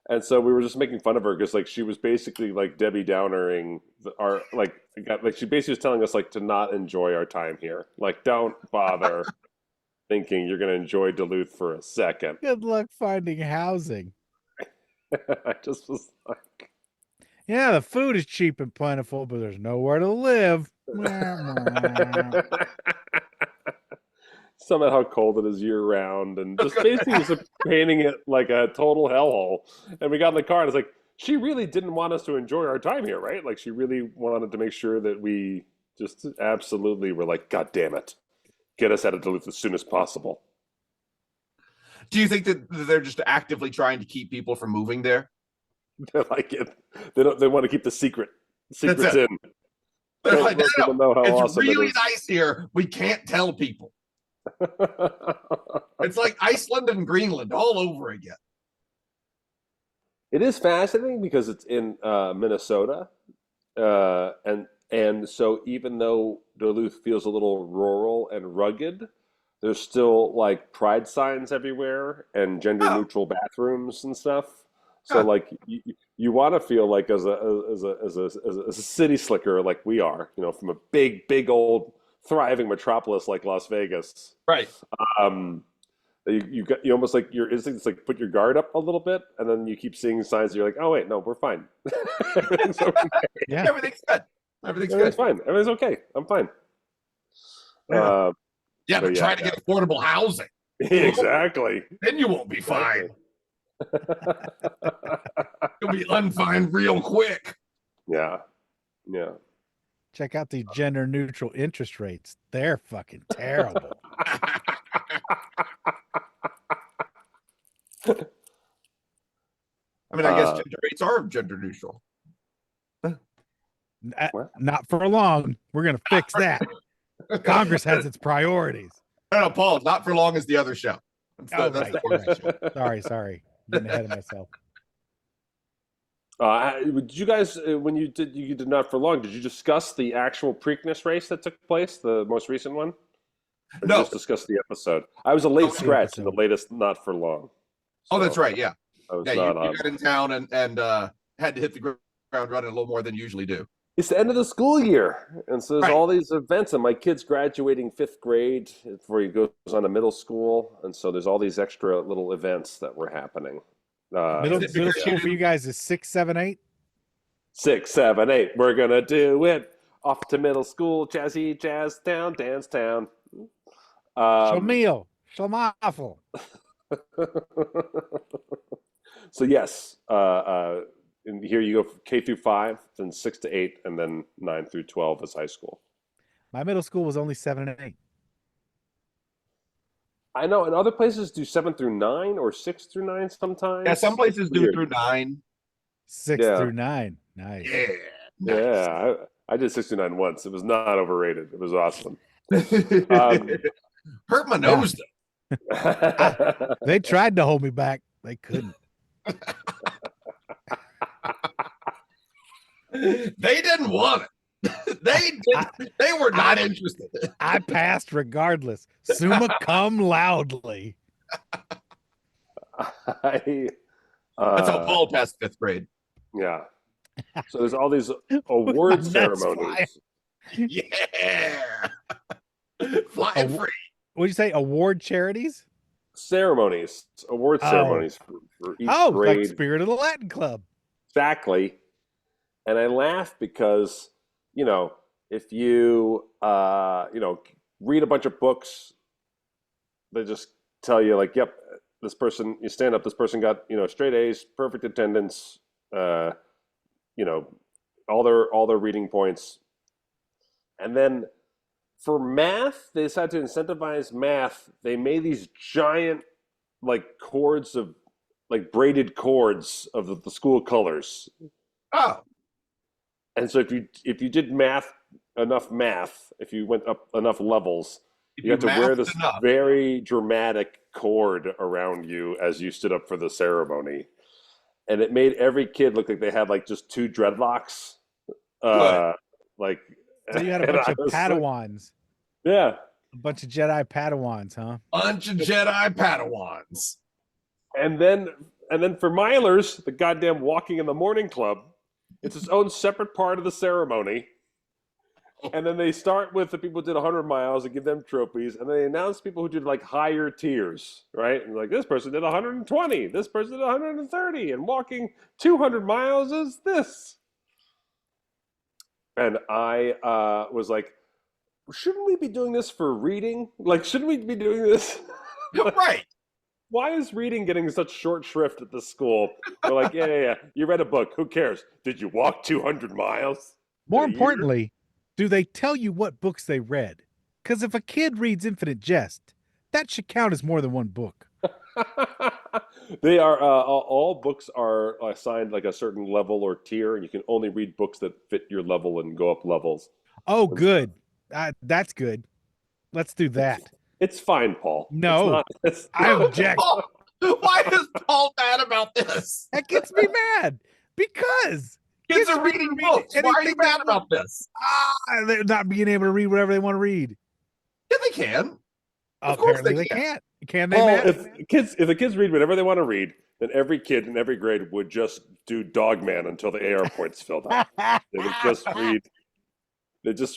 C: And so we were just making fun of her because she was basically like Debbie Downering she basically was telling us to not enjoy our time here. Like, don't bother thinking you're going to enjoy Duluth for a second.
B: Good luck finding housing.
C: I just was like,
B: yeah, the food is cheap and plentiful, but there's nowhere to live.
C: Some of how cold it is year round, and just basically just painting it like a total hellhole. And we got in the car, and it's like, she really didn't want us to enjoy our time here, right? Like, she really wanted to make sure that we just absolutely were like, "God damn it, get us out of Duluth as soon as possible."
A: Do you think that they're just actively trying to keep people from moving there?
C: They're like it. They want to keep the secrets in.
A: They're like,
C: People know how
A: it's
C: awesome
A: really
C: it is.
A: nice here. We can't tell people. It's like Iceland and Greenland all over again.
C: It is fascinating because it's in Minnesota, and so even though Duluth feels a little rural and rugged, there's still pride signs everywhere and gender neutral bathrooms and stuff. So you want to feel like as a city slicker like we are, from a big old thriving metropolis like Las Vegas,
A: right?
C: You almost your instincts put your guard up a little bit, and then you keep seeing signs. And you're like, "Oh wait, no, we're fine. Everything's okay.
B: Yeah,
A: Everything's good.
C: Everything's fine. Everything's okay. I'm fine."
A: But try to get affordable housing.
C: Exactly.
A: Then you won't be fine. You'll be unfine real quick.
C: Yeah. Yeah.
B: Check out these gender neutral interest rates. They're fucking terrible.
A: I mean, I guess gender rates are gender neutral.
C: What?
B: Not for long. We're going to fix that. Congress has its priorities.
A: No, Paul, not for long as the other show. That's
B: Right.
A: the
B: You're
A: worst
B: right.
A: show.
B: Sorry. Getting ahead of myself.
C: Did you guys, when you did not for long, did you discuss the actual Preakness race that took place, the most recent one? Or did you
A: No.
C: just discuss the episode? I was a late
A: Okay.
C: scratch in the latest not for long.
A: Oh, that's right. Yeah.
C: I was
A: Yeah,
C: not
A: you
C: on.
A: got in town and had to hit the ground running a little more than you usually do.
C: It's the end of the school year, and so there's
A: Right.
C: all these events, and my kid's graduating 5th grade before he goes on to middle school, and so there's all these extra little events that were happening.
B: Middle
A: Is it because
B: school for you guys is 6, 7, 8?
C: 6, 7, 8. We're gonna do it. Off to middle school, jazzy jazz town, dance town.
B: Schlemiel. Schlemaffel.
C: So yes, and here you go K through 5, then 6 to 8, and then 9 through 12 is high school.
B: My middle school was only 7 and 8.
C: I know, and other places do 7 through 9 or 6 through 9 sometimes.
A: Yeah, some places do
C: Weird.
A: through 9.
B: 6
C: Yeah.
B: through 9. Nice.
A: Yeah.
C: Yeah, I did 6 through 9 once. It was not overrated. It was awesome.
A: Hurt my nose though.
B: They tried to hold me back. They couldn't.
A: They didn't want it. They were not interested.
B: I passed regardless. Summa cum loudly.
A: That's how Paul passed 5th grade.
C: Yeah. So there's all these award
B: That's
C: ceremonies.
A: Yeah. Flying free.
B: What did you say? Award charities?
C: Award
B: Oh.
C: ceremonies for each
B: Oh,
C: grade.
B: like Spirit of the Latin Club.
C: Exactly. And I laugh because, if you, read a bunch of books, they just tell you like, yep, this person, you stand up, this person got, straight A's, perfect attendance, all their reading points. And then for math, they decided to incentivize math. They made these giant cords of braided cords of the school colors.
A: Oh.
C: And so if you did enough math, if you went up enough levels, you had to wear this very dramatic cord around you as you stood up for the ceremony. And it made every kid look like they had just 2 dreadlocks.
B: So you had a bunch of Padawans.
C: Yeah.
B: A bunch of Jedi Padawans, huh?
A: Bunch of Jedi Padawans.
C: And then for milers, the goddamn walking in the morning club, it's its own separate part of the ceremony. And then they start with the people who did 100 miles and give them trophies. And they announce people who did higher tiers, right? And this person did 120. This person did 130. And walking 200 miles is this. And I was like, shouldn't we be doing this for reading? Shouldn't we be doing this?
A: Right.
C: Why is reading getting such short shrift at this school? They're like, yeah. You read a book. Who cares? Did you walk 200 miles?
B: More importantly, do they tell you what books they read? Because if a kid reads Infinite Jest, that should count as more than one book.
C: They are all books are assigned a certain level or tier, and you can only read books that fit your level and go up levels.
B: Oh, good. That's good. Let's do that.
C: It's fine, Paul.
B: No, I object.
A: Why is Paul mad about this?
B: That gets me mad because
A: Kids are reading books. Why are you mad about this?
B: They're not being able to read whatever they want to read.
A: Yeah, they can. Of course
B: Apparently
A: they
B: they
A: can.
B: can't. Can they?
C: Paul,
B: Matt?
C: if the kids read whatever they want to read, then every kid in every grade would just do Dogman until the AR points filled up. They would just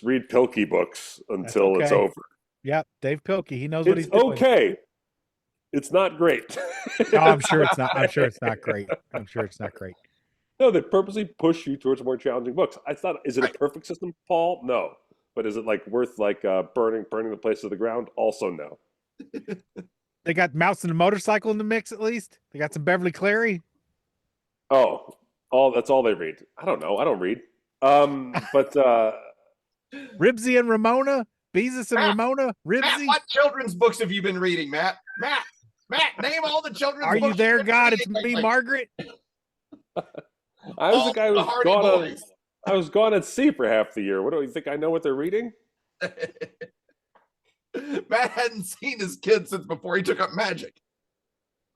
C: read Pilkey books until it's over.
B: Yep, Dave Pilkey. He knows what he's
C: It's
B: doing.
C: okay. It's not great.
B: No, I'm sure it's not. I'm sure it's not great. I'm sure it's not great.
C: No, they purposely push you towards more challenging books. It's not. Is it a perfect system, Paul? No. But is it worth burning the place to the ground? Also, no.
B: They got Mouse and a Motorcycle in the mix, at least. They got some Beverly Cleary.
C: Oh, that's all they read. I don't know. I don't read. But
B: Ribsy and Ramona, Beezus and
A: Matt,
B: Ramona,
A: Matt,
B: Ribsy.
A: what children's books have you been reading, Matt? Matt, name all the children's
B: Are
A: books.
B: you there,
A: you've been
B: God? It's
A: reading
B: me,
A: lately.
B: Margaret.
C: I was
A: All
C: the guy
A: the
C: who was
A: Hardy
C: gone on.
A: Boys.
C: I was gone at sea for half the year. What do you think? I know what they're reading?
A: Matt hadn't seen his kids since before he took up magic.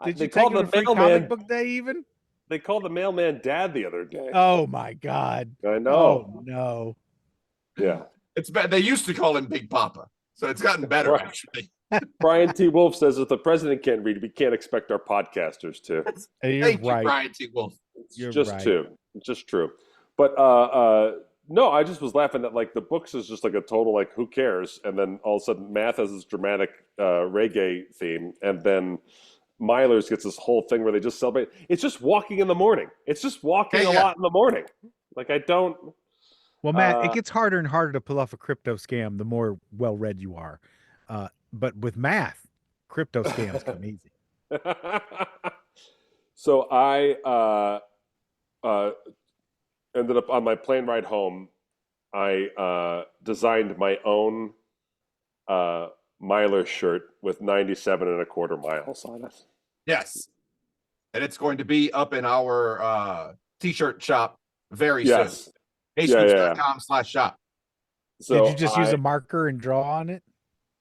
B: Did
C: They
B: you take
C: called
B: him
C: the
B: to free
C: mailman.
B: comic book day even?
C: They called the mailman Dad the other day.
B: Oh my God.
C: I know.
B: Oh no.
C: Yeah.
A: It's bad. They used to call him Big Papa, so it's gotten better
C: Right.
A: actually.
C: Brian T. Wolf says if the president can't read, we can't expect our podcasters to.
B: You're
A: Thank you,
B: right.
A: Brian T. Wolf.
C: It's
B: You're
C: just
B: right.
C: true. It's just true. But no, I just was laughing at like the books is just like a total like who cares, and then all of a sudden Math has this dramatic reggae theme, and then Milers gets this whole thing where they just celebrate. It's just walking in the morning. It's just walking a lot in the morning. Like I don't.
B: Well, Matt, it gets harder and harder to pull off a crypto scam the more well-read you are. But with math, crypto scams come easy.
C: So I ended up on my plane ride home. I designed my own miler shirt with 97.25 miles on it.
A: Yes, and it's going to be up in our t-shirt shop very
C: Yes.
A: soon. HeyScoops.com/shop.
C: So
B: Did you just use a marker and draw on it?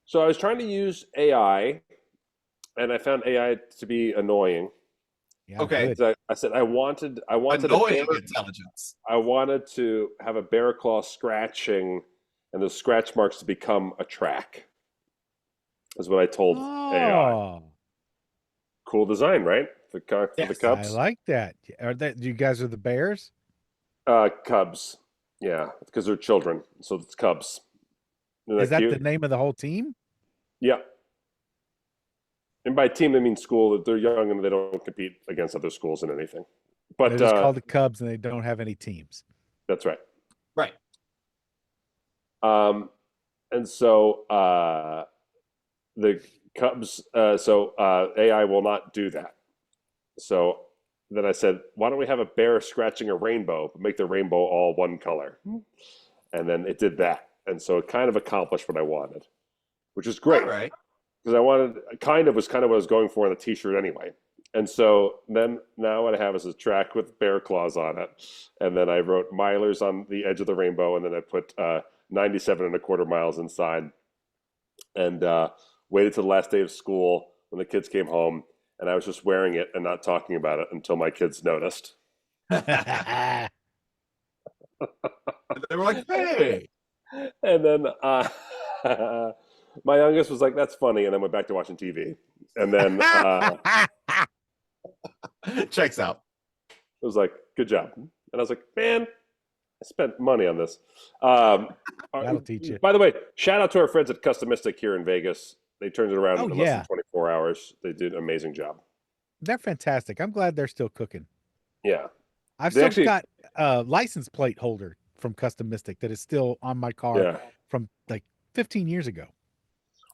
C: So I was trying to use AI, and I found AI to be annoying.
B: Yeah,
A: Okay.
B: good.
C: I said I wanted
A: Annoying intelligence.
C: I wanted to have a bear claw scratching, and the scratch marks to become a track. Is what I told AI.
B: Oh,
C: Cool design, right? For the
A: Yes,
C: Cubs.
B: I like that. Are that you guys are the Bears?
C: Cubs. Yeah, because they're children, so it's Cubs. Isn't
B: Is that
C: cute?
B: the name of the whole team?
C: Yeah. And by team, I mean school. They're young and they don't compete against other schools in anything. But
B: They're just called the Cubs, and they don't have any teams.
C: that's right.
A: Right.
C: And so the Cubs. So AI will not do that. So then I said, why don't we have a bear scratching a rainbow, but make the rainbow all one color? And then it did that. And so it kind of accomplished what I wanted, which is great.
A: All right.
C: Because I wanted was what I was going for in the t-shirt anyway. And so then now what I have is a track with bear claws on it. And then I wrote milers on the edge of the rainbow, and then I put 97.25 miles inside. And waited till the last day of school when the kids came home, and I was just wearing it and not talking about it until my kids noticed.
A: They were like, hey.
C: And then my youngest was like, that's funny, and then went back to watching TV. And then
A: Checks out.
C: it was like, good job. And I was like, man, I spent money on this.
B: That'll teach you.
C: By the way, shout out to our friends at Customistic here in Vegas. They turned it around in less
B: yeah.
C: than 24 hours. They did an amazing job.
B: They're fantastic. I'm glad they're still cooking.
C: Yeah.
B: I've
C: They
B: still
C: actually-
B: got a license plate holder from Custom Mystic that is still on my car
C: Yeah.
B: from like 15 years ago.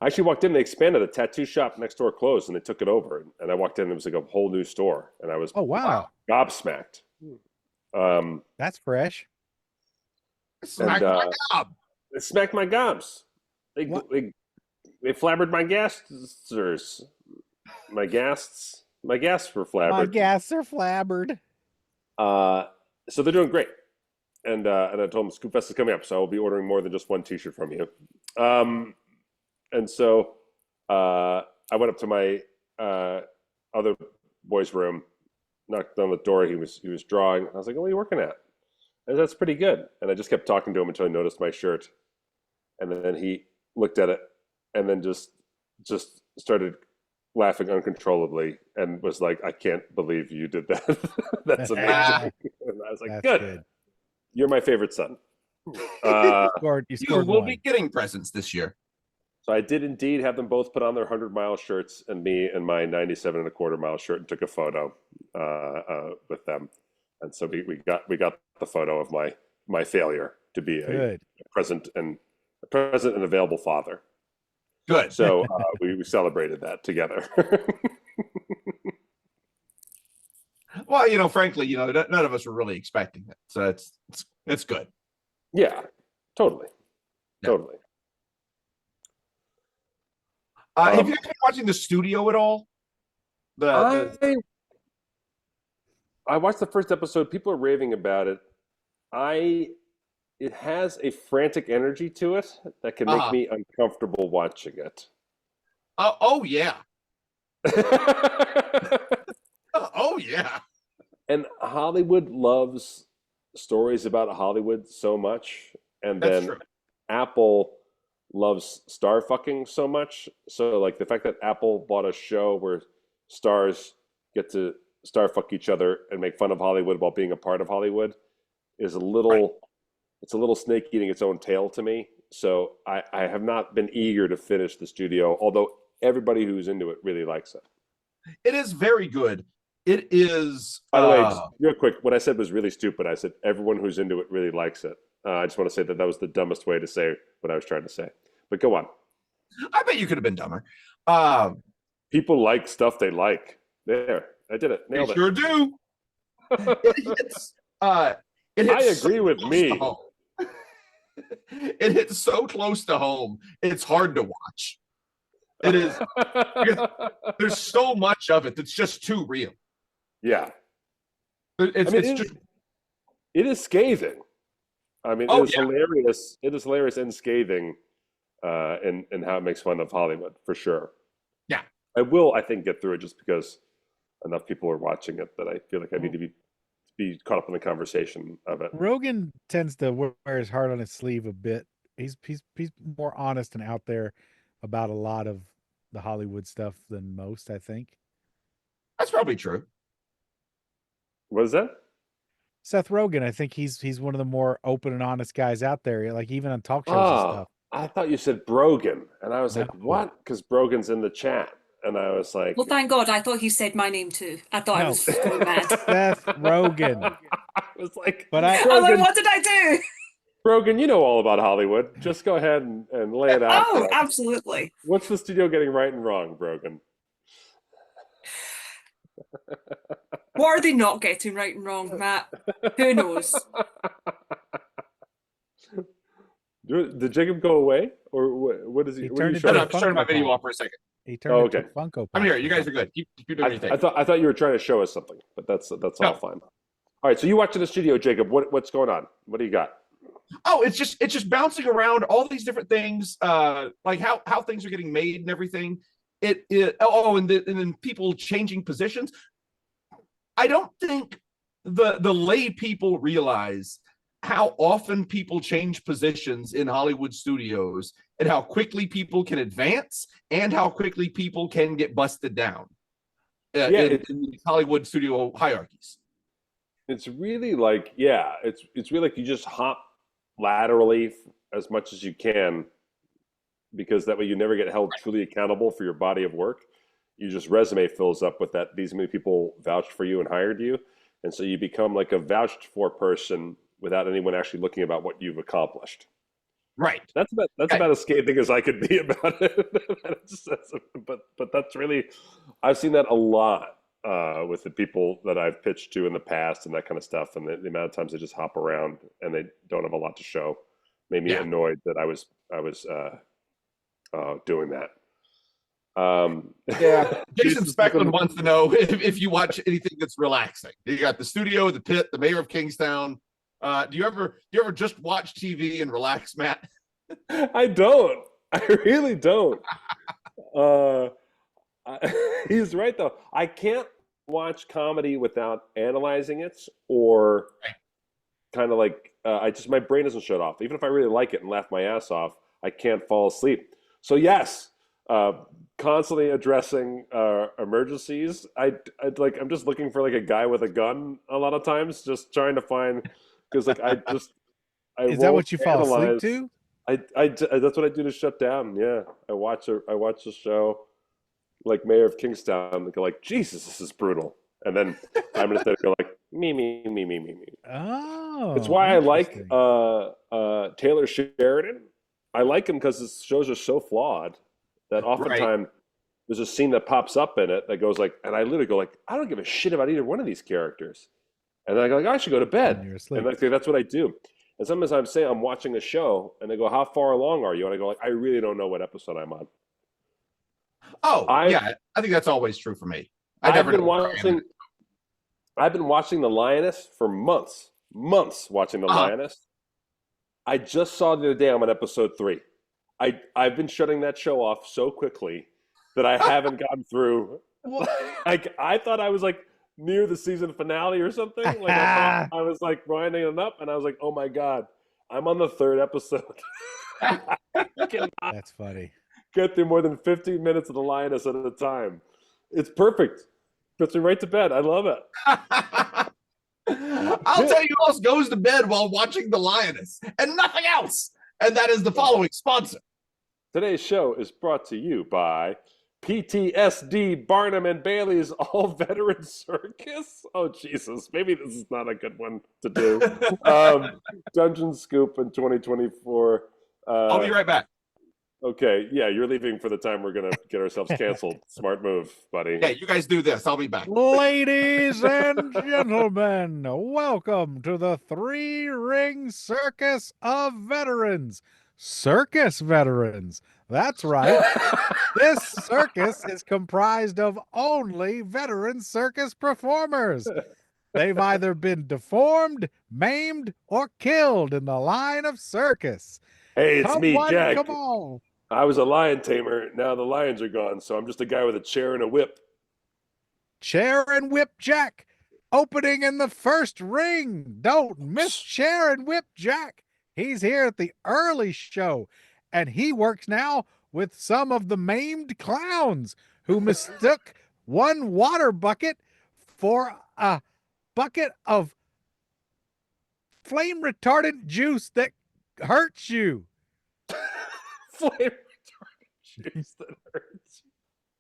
C: I actually walked in, they expanded. A tattoo shop next door closed, and they took it over. And I walked in, and it was like a whole new store. And I was
B: Oh, wow.
C: gobsmacked.
B: That's fresh.
A: Smack
C: And,
A: my gob.
C: It smacked my gobs. They flabbered my gasters. My gasts were
B: My
C: flabbered.
B: gas are flabbered.
C: So they're doing great. And I told them Scoop Fest is coming up, so I will be ordering more than just one T-shirt from you. And so I went up to my other boy's room, knocked on the door. He was drawing. I was like, "Oh, what are you working at?" And that's pretty good. And I just kept talking to him until he noticed my shirt, and then he looked at it, and then just started laughing uncontrollably, and was like, "I can't believe you did that. That's amazing." And I was like,
B: That's
C: good. You're my favorite son.
B: You
A: You
B: scored
A: will
B: one.
A: be getting presents this year.
C: So I did indeed have them both put on their 100-mile shirts, and me in my 97.25-mile shirt, and took a photo with them. And so we got the photo of my failure to be a present and available father.
A: Good.
C: So we celebrated that together.
A: Well, frankly, none of us were really expecting it, so it's good.
C: Yeah, totally,
A: Yeah.
C: totally.
A: Have you guys been watching the studio at all?
C: I watched the first episode. People are raving about it. It has a frantic energy to it that can make me uncomfortable watching it.
A: Oh yeah. Oh yeah.
C: And Hollywood loves stories about Hollywood so much, and
A: That's
C: then
A: true.
C: Apple loves star fucking so much. So like the fact that Apple bought a show where stars get to star fuck each other and make fun of Hollywood while being a part of Hollywood is a little it's a little snake eating its own tail to me. So I have not been eager to finish the studio, although everybody who's into it really likes it.
A: It is very good. It is.
C: By the way, just real quick, what I said was really stupid. I said everyone who's into it really likes it. I just want to say that was the dumbest way to say what I was trying to say. But go on.
A: I bet you could have been dumber.
C: People like stuff they like. There, I did it. Nailed
A: they sure do. It hits. I
C: agree with me.
A: It hits so close to home. It's hard to watch. It is. There's so much of it that's just too real.
C: Yeah.
A: It
C: is scathing. I mean, it is hilarious. It is hilarious and scathing in how it makes fun of Hollywood, for sure.
A: Yeah.
C: I will, I think, get through it just because enough people are watching it that I feel like I need to be caught up in the conversation of it.
B: Rogan tends to wear his heart on his sleeve a bit. He's more honest and out there about a lot of the Hollywood stuff than most, I think.
A: That's probably true.
C: What is that?
B: Seth Rogen, I think he's one of the more open and honest guys out there, like even on talk shows and stuff.
C: I thought you said Brogan, and I was like, what? Because Brogan's in the chat. And I was like,
F: well, thank God. I thought you said my name too. I thought I was going mad.
B: Seth Rogen.
C: I was like,
B: but
F: I was like, what did I do?
C: Brogan, you know all about Hollywood. Just go ahead and lay it out.
F: Oh, absolutely.
C: What's the studio getting right and wrong, Brogan?
F: What are they not getting right and wrong, Matt? Who knows?
C: Did Jacob go away, or what is he?
B: I'm just
A: turning my video off for a second.
B: He turned into Funko Pop.
A: I'm here. You guys are good. Keep doing your thing.
C: I thought you were trying to show us something, but that's all fine. All right, so you watch in the studio, Jacob. What's going on? What do you got?
A: Oh, it's just bouncing around all these different things, like how things are getting made and everything. And then people changing positions. I don't think the lay people realize how often people change positions in Hollywood studios and how quickly people can advance and how quickly people can get busted down in Hollywood studio hierarchies.
C: It's really like, it's really like you just hop laterally as much as you can, because that way you never get held truly accountable for your body of work. You just resume fills up with that these many people vouched for you and hired you, and so you become like a vouched for person without anyone actually looking about what you've accomplished.
A: Right.
C: That's about as scathing as I could be about it. but that's really, I've seen that a lot with the people that I've pitched to in the past and that kind of stuff, and the amount of times they just hop around and they don't have a lot to show made me annoyed that I was doing that.
A: Jason Speckman wants to know if you watch anything that's relaxing. You got the studio, the pit, the mayor of Kingstown. Do you ever just watch TV and relax, Matt?
C: I don't. I really don't. He's right though. I can't watch comedy without analyzing it, or kind of like my brain doesn't shut off. Even if I really like it and laugh my ass off, I can't fall asleep. So yes, constantly addressing emergencies. I'm just looking for like a guy with a gun a lot of times, just trying to find. Because
B: is that what you fall asleep to?
C: That's what I do to shut down. Yeah, I watch a show like Mayor of Kingstown and go like, Jesus, this is brutal, and then 5 minutes later go like me.
B: Oh,
C: it's why I like Taylor Sheridan. I like him because his shows are so flawed that oftentimes there's a scene that pops up in it that goes like, and I literally go like, I don't give a shit about either one of these characters. And then I go like, I should go to bed.
B: And you're asleep.
C: And that's what I do. And sometimes I'm saying I'm watching a show, and they go, "How far along are you?" And I go like, I really don't know what episode I'm on.
A: Oh, yeah, I think that's always true for me.
C: I've been watching The Lioness for months watching The Lioness. I just saw the other day I'm on episode 3. I've been shutting that show off so quickly that I haven't gotten through. Like I thought I was like near the season finale or something. Like I was like winding it up, and I was like, oh my god, I'm on the 3rd episode.
B: That's funny.
C: Get through more than 15 minutes of The Lioness at a time. It's perfect. Puts me right to bed. I love it.
A: I'll tell you who else goes to bed while watching The Lioness and nothing else. And that is the following sponsor.
C: Today's show is brought to you by PTSD Barnum and Bailey's All Veteran Circus. Oh, Jesus. Maybe this is not a good one to do. Dungeon Scoop in 2024.
A: I'll be right back.
C: Okay, yeah, you're leaving for the time we're going to get ourselves canceled. Smart move, buddy.
A: Yeah, you guys do this. I'll be back.
B: Ladies and gentlemen, welcome to the 3-Ring Circus of Veterans. Circus veterans. That's right. This circus is comprised of only veteran circus performers. They've either been deformed, maimed, or killed in the line of circus.
C: Hey, it's me, Jack.
B: Come on.
C: I was a lion tamer. Now the lions are gone, so I'm just a guy with a chair and a whip.
B: Chair and Whip Jack, opening in the 1st ring. Don't miss Chair and Whip Jack. He's here at the early show, and he works now with some of the maimed clowns who mistook one water bucket for a bucket of flame retardant juice that hurts you.
C: Flame retardant juice that hurts.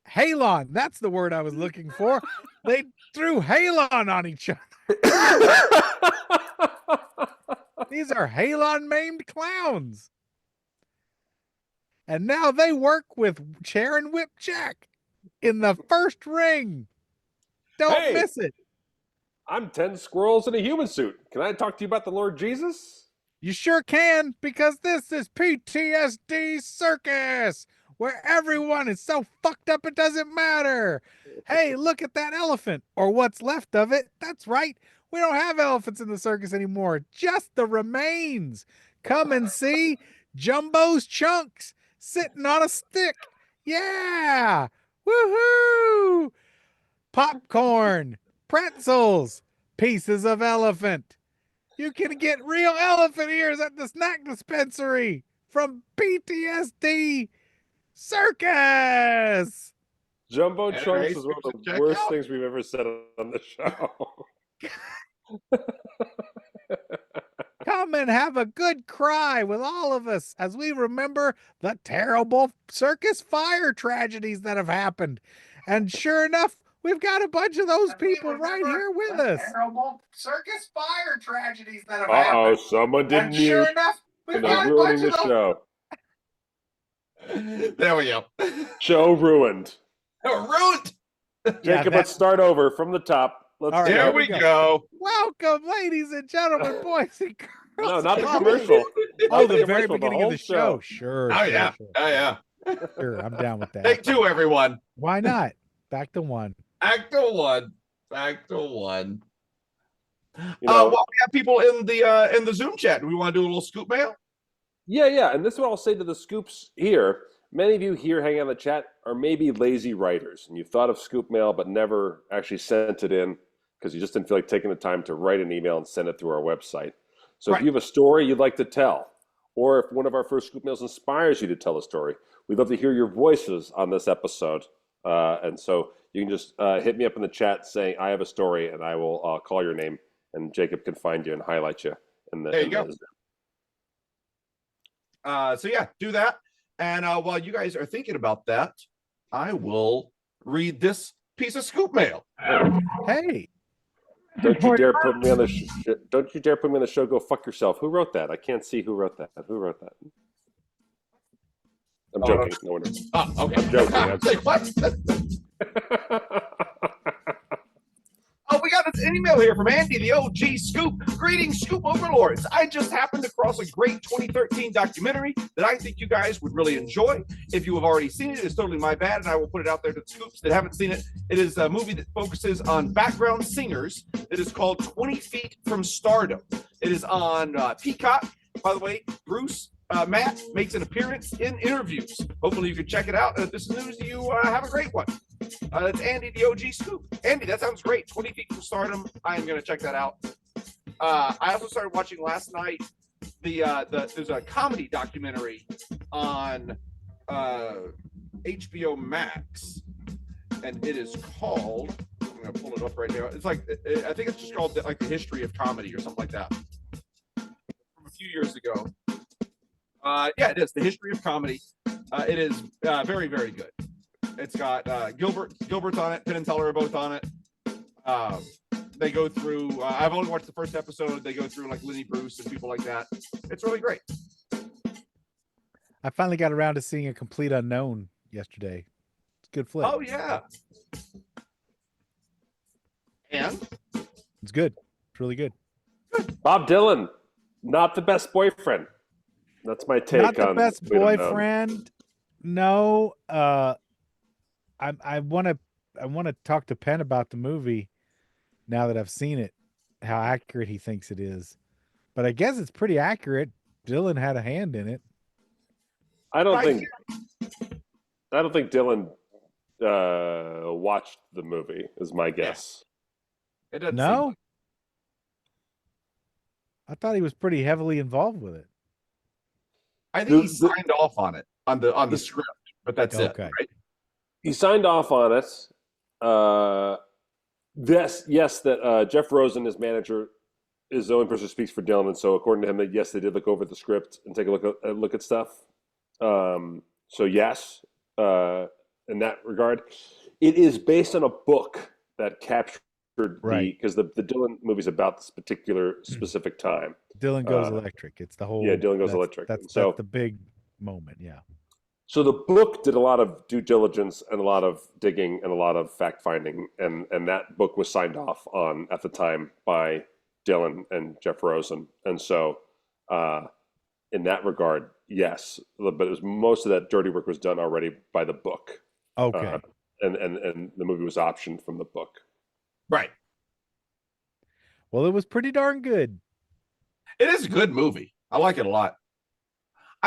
B: Halon, that's the word I was looking for. They threw halon on each other. These are halon maimed clowns. And now they work with Chair and Whip Jack in the 1st ring. Don't miss it.
C: I'm 10 squirrels in a human suit. Can I talk to you about the Lord Jesus?
B: You sure can, because this is PTSD Circus, where everyone is so fucked up it doesn't matter. Hey, look at that elephant, or what's left of it. That's right. We don't have elephants in the circus anymore, just the remains. Come and see Jumbo's Chunks sitting on a stick. Yeah. Woohoo. Popcorn, pretzels, pieces of elephant. You can get real elephant ears at the snack dispensary from PTSD Circus.
C: Jumbo Chunks is one of the worst things we've ever said on the show.
B: Come and have a good cry with all of us as we remember the terrible circus fire tragedies that have happened. And sure enough, we've got a bunch of those people right here with us. Terrible circus fire tragedies that have happened.
C: Someone didn't mute.
B: Sure enough, we've got a
C: ruining
B: bunch
C: the
B: of
C: show.
A: There we go.
C: Show ruined.
A: Ruined.
C: Jacob, let's start over from the top. Let's
A: There we go.
B: Welcome, ladies and gentlemen, boys and girls.
C: No, not the commercial.
B: Oh, the very beginning of the show. Sure.
A: Oh, yeah. Oh, yeah.
B: Sure, I'm down with that.
A: Take 2, everyone.
B: Why not? Back to 1.
A: Back to 1. Back to 1.
C: You know,
A: Well, we have people in the Zoom chat. Do we want to do a little scoop mail?
C: Yeah. And this is what I'll say to the scoops here. Many of you here hanging out in the chat are maybe lazy writers, and you've thought of scoop mail but never actually sent it in because you just didn't feel like taking the time to write an email and send it through our website. So if you have a story you'd like to tell, or if one of our first scoop mails inspires you to tell a story, we'd love to hear your voices on this episode. And so you can just hit me up in the chat saying, I have a story, and I will call your name, and Jacob can find you and highlight you.
A: There you go. So yeah, do that. And while you guys are thinking about that, I will read this piece of scoop mail.
B: Hey.
C: Don't you dare put me on the don't you dare put me on the show. Go fuck yourself. Who wrote that? I can't see who wrote that. Who wrote that? I'm
A: Oh,
C: joking. No one.
A: Oh, okay.
C: I'm joking.
A: I was like, what? Oh, we got an email here from Andy, the OG Scoop. Greetings, Scoop Overlords. I just happened across a great 2013 documentary that I think you guys would really enjoy. If you have already seen it, it's totally my bad, and I will put it out there to the Scoops that haven't seen it. It is a movie that focuses on background singers. It is called 20 Feet from Stardom. It is on Peacock. By the way, Matt makes an appearance in interviews. Hopefully you can check it out. If this is news to you, have a great one. That's Andy, the OG Scoop. Andy, that sounds great. 20 Feet from Stardom. I am going to check that out. I also started watching last night. There's a comedy documentary on HBO Max, and it is called. I'm going to pull it up right now. It's like I think it's just called like the history of comedy or something like that. From a few years ago. Yeah, it is the history of comedy. It is very, very good. It's got Gilbert's on it. Penn and Teller are both on it. They go through. I've only watched the first episode. They go through like Lenny Bruce and people like that. It's really great.
B: I finally got around to seeing A Complete Unknown yesterday. It's a good flick.
A: Oh yeah. And
B: It's good. It's really good.
C: Bob Dylan, not the best boyfriend. That's my take
B: Not the
C: on
B: best
C: Complete Unknown.
B: boyfriend. No. I want to talk to Penn about the movie now that I've seen it, how accurate he thinks it is. But I guess it's pretty accurate. Dylan had a hand in it.
C: I don't think Dylan watched the movie. Is my guess.
A: it doesn't.
B: No.
A: Seem
B: I thought he was pretty heavily involved with it.
A: I think he signed off on it on the script, but that's it.
B: Okay.
A: Right?
C: He signed off on it. Yes, that Jeff Rosen, his manager, is the only person who speaks for Dylan, and so according to him, that yes, they did look over the script and take a look at stuff. So yes, in that regard, it is based on a book that captured because the Dylan movie's about this particular specific time.
B: Dylan Goes Electric. It's the whole.
C: Yeah, Dylan Goes Electric.
B: That's
C: So-
B: the big moment. Yeah.
C: So the book did a lot of due diligence and a lot of digging and a lot of fact finding, and that book was signed off on at the time by Dylan and Jeff Rosen, and so in that regard, yes, but most of that dirty work was done already by the book.
B: Okay.
C: And the movie was optioned from the book.
A: Right.
B: Well, it was pretty darn good.
A: It is a good movie. I like it a lot.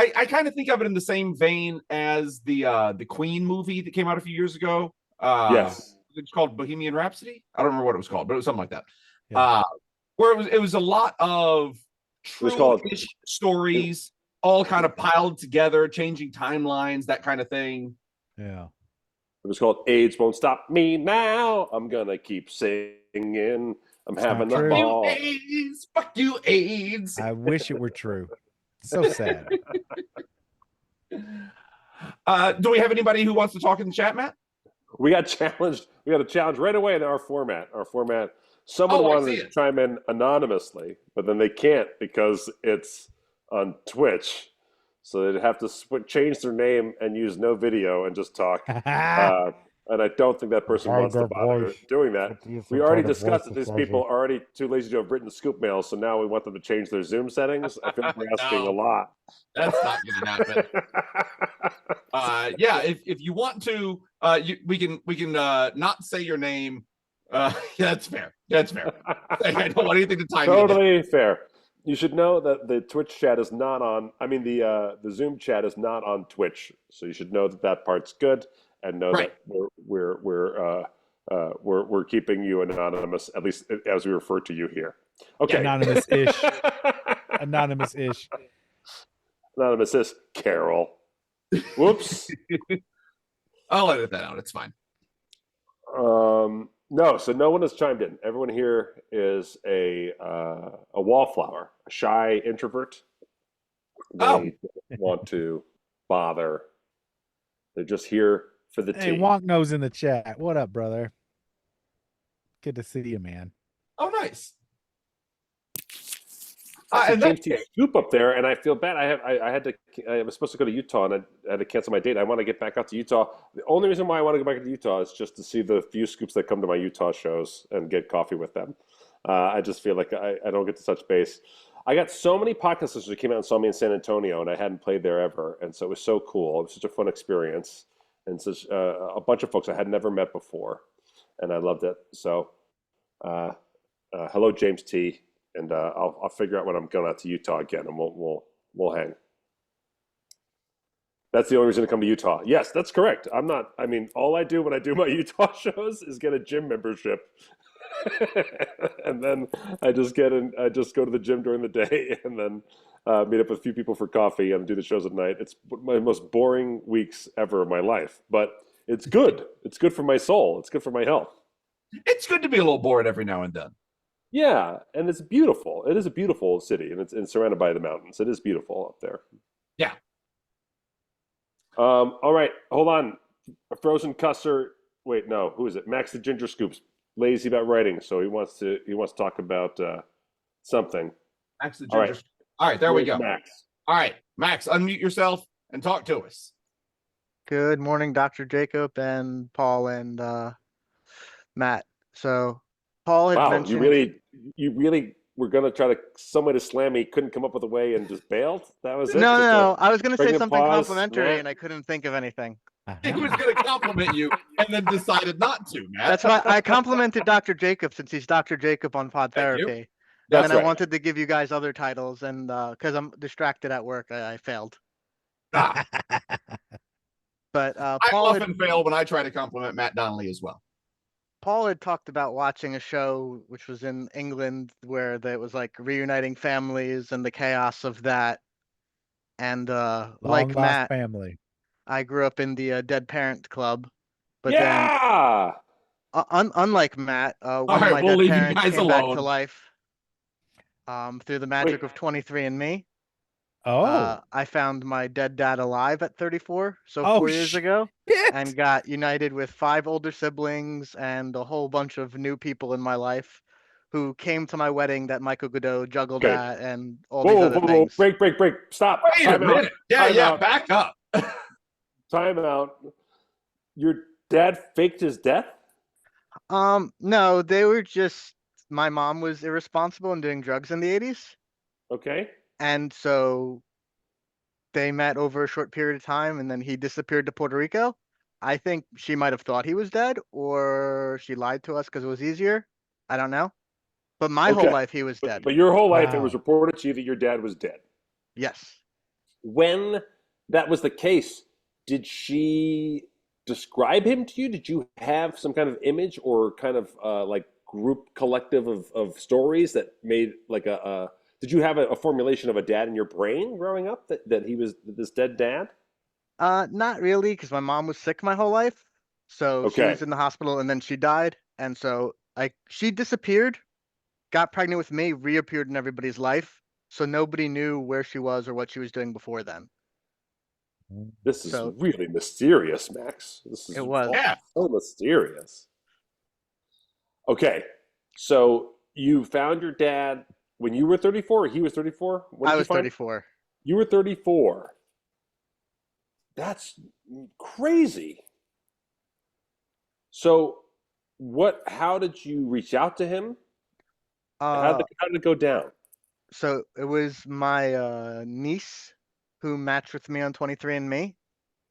A: I kind of think of it in the same vein as the Queen movie that came out a few years ago.
C: Yes.
A: It's called Bohemian Rhapsody. I don't remember what it was called, but it was something like that.
B: Yeah.
A: Where it was a lot of true stories, all kind of piled together, changing timelines, that kind of thing.
B: Yeah.
C: It was called AIDS Won't Stop Me Now. I'm gonna keep singing. I'm having a
B: true.
C: ball.
A: Fuck you, AIDS. Fuck you, AIDS.
B: I wish it were true. So sad.
A: Do we have anybody who wants to talk in the chat, Matt?
C: We got challenged. We got a challenge right away in our format. Someone wanted to chime in anonymously, but then they can't because it's on Twitch. So they'd have to change their name and use no video and just talk. And I don't think that person wants to bother doing that. We already discussed that these people are already too lazy to have written scoop mail, so now we want them to change their Zoom settings. I feel like we're asking a lot.
A: That's not going to happen. Yeah, if you want to, we can not say your name. Yeah, that's fair. That's fair. I don't want anything to tie me.
C: Totally fair. You should know that the Twitch chat is not on. I mean, the Zoom chat is not on Twitch, so you should know that part's good, and know that we're keeping you anonymous, at least as we refer to you here. Okay,
B: Anonymous-ish. Anonymous-ish.
C: Anonymous-ish. Carol. Whoops.
A: I'll edit that out. It's fine.
C: No, so no one has chimed in. Everyone here is a wallflower, a shy introvert. They don't want to bother. They're just here for the
B: Hey,
C: tea.
B: Wonk Nose in the chat. What up, brother? Good to see you, man.
A: Oh, nice.
C: I see
A: in that
C: James T. Scoop up there, and I feel bad. I was supposed to go to Utah, and I had to cancel my date. I want to get back out to Utah. The only reason why I want to go back to Utah is just to see the few scoops that come to my Utah shows and get coffee with them. I just feel like I don't get to touch base. I got so many podcast listeners who came out and saw me in San Antonio, and I hadn't played there ever, and so it was so cool. It was such a fun experience, and such a bunch of folks I had never met before, and I loved it. So, hello, James T. And I'll figure out when I'm going out to Utah again, and we'll hang. That's the only reason to come to Utah. Yes, that's correct. I mean, all I do when I do my Utah shows is get a gym membership, and then I just go to the gym during the day, and then meet up with a few people for coffee and do the shows at night. It's my most boring weeks ever of my life, but it's good. It's good for my soul. It's good for my health.
A: It's good to be a little bored every now and then.
C: Yeah, and it's beautiful. It is a beautiful city, and it's surrounded by the mountains. It is beautiful up there.
A: Yeah.
C: All right, hold on. A frozen cusser. Wait, no. Who is it? Max the Ginger Scoops. Lazy about writing, so he wants to talk about something.
A: Max the
C: All
A: Ginger.
C: right.
A: All right, there we
C: Where's
A: go.
C: Max.
A: All right, Max, unmute yourself and talk to us.
G: Good morning, Dr. Jacob and Paul and Matt. So Paul had
C: Wow,
G: mentioned
C: you really were gonna try to some way to slam me, couldn't come up with a way, and just bailed. That was it.
G: No, I was going to say
C: pregnant
G: something
C: pause,
G: complimentary
C: Matt?
G: and I couldn't think of anything.
A: He was going to compliment you and then decided not to, Matt.
G: That's why I complimented Dr. Jacob since he's Dr. Jacob on Pod
A: Thank you.
G: Therapy. And
C: That's
G: then
C: right.
G: I wanted to give you guys other titles, and because I'm distracted at work, I failed.
A: Ah,
G: But
A: I
G: Paul
A: often fail when I try to compliment Matt Donnelly as well.
G: had talked about watching a show which was in England where it was like reuniting families and the chaos of that. And
B: Long
G: like
B: lost
G: Matt,
B: family.
G: I grew up in the Dead Parent Club. But
C: Yeah.
G: then, unlike Matt, one
A: right,
G: of my
A: we'll
G: dead
A: leave you
G: parents
A: guys
G: came back to
A: alone.
G: life through the magic
C: Wait.
G: of 23andMe.
B: Oh,
G: I found my dead dad alive at 34, so
B: Oh,
G: 4 years ago,
B: shit.
G: and got united with 5 older siblings and a whole bunch of new people in my life who came to my wedding that Michael Godot juggled
C: Okay.
G: at and all
C: Whoa,
G: these
C: whoa,
G: other
C: whoa, whoa!
G: things.
C: Break! Stop!
A: Wait a
C: Time out.
A: minute. Yeah,
C: Time
A: yeah,
C: out.
A: back up.
C: Time out. Your dad faked his death?
G: No, they were just, my mom was irresponsible and doing drugs in the 80s.
C: Okay.
G: And so they met over a short period of time, and then he disappeared to Puerto Rico. I think she might have thought he was dead, or she lied to us because it was easier. I don't know. But my whole
C: Okay.
G: life, he was dead.
C: But your whole life, it was
B: Wow.
C: reported to you that your dad was dead.
G: Yes.
C: When that was the case, did she describe him to you? Did you have some kind of image or kind of like group collective of stories that made like a did you have a formulation of a dad in your brain growing up that he was this dead dad?
G: Not really, because my mom was sick my whole life. So she
C: Okay.
G: was in the hospital and then she died. And so she disappeared, got pregnant with me, reappeared in everybody's life. So nobody knew where she was or what she was doing before then.
C: This is
G: So-
C: really mysterious, Max. This is
G: It was.
A: Yeah.
C: so mysterious. Okay, so you found your dad when you were 34, or he was 34? When did
G: I
C: you
G: was
C: find-
G: 34.
C: You were 34. That's crazy. So, how did you reach out to him? How did it go down?
G: So it was my niece who matched with me on 23andMe.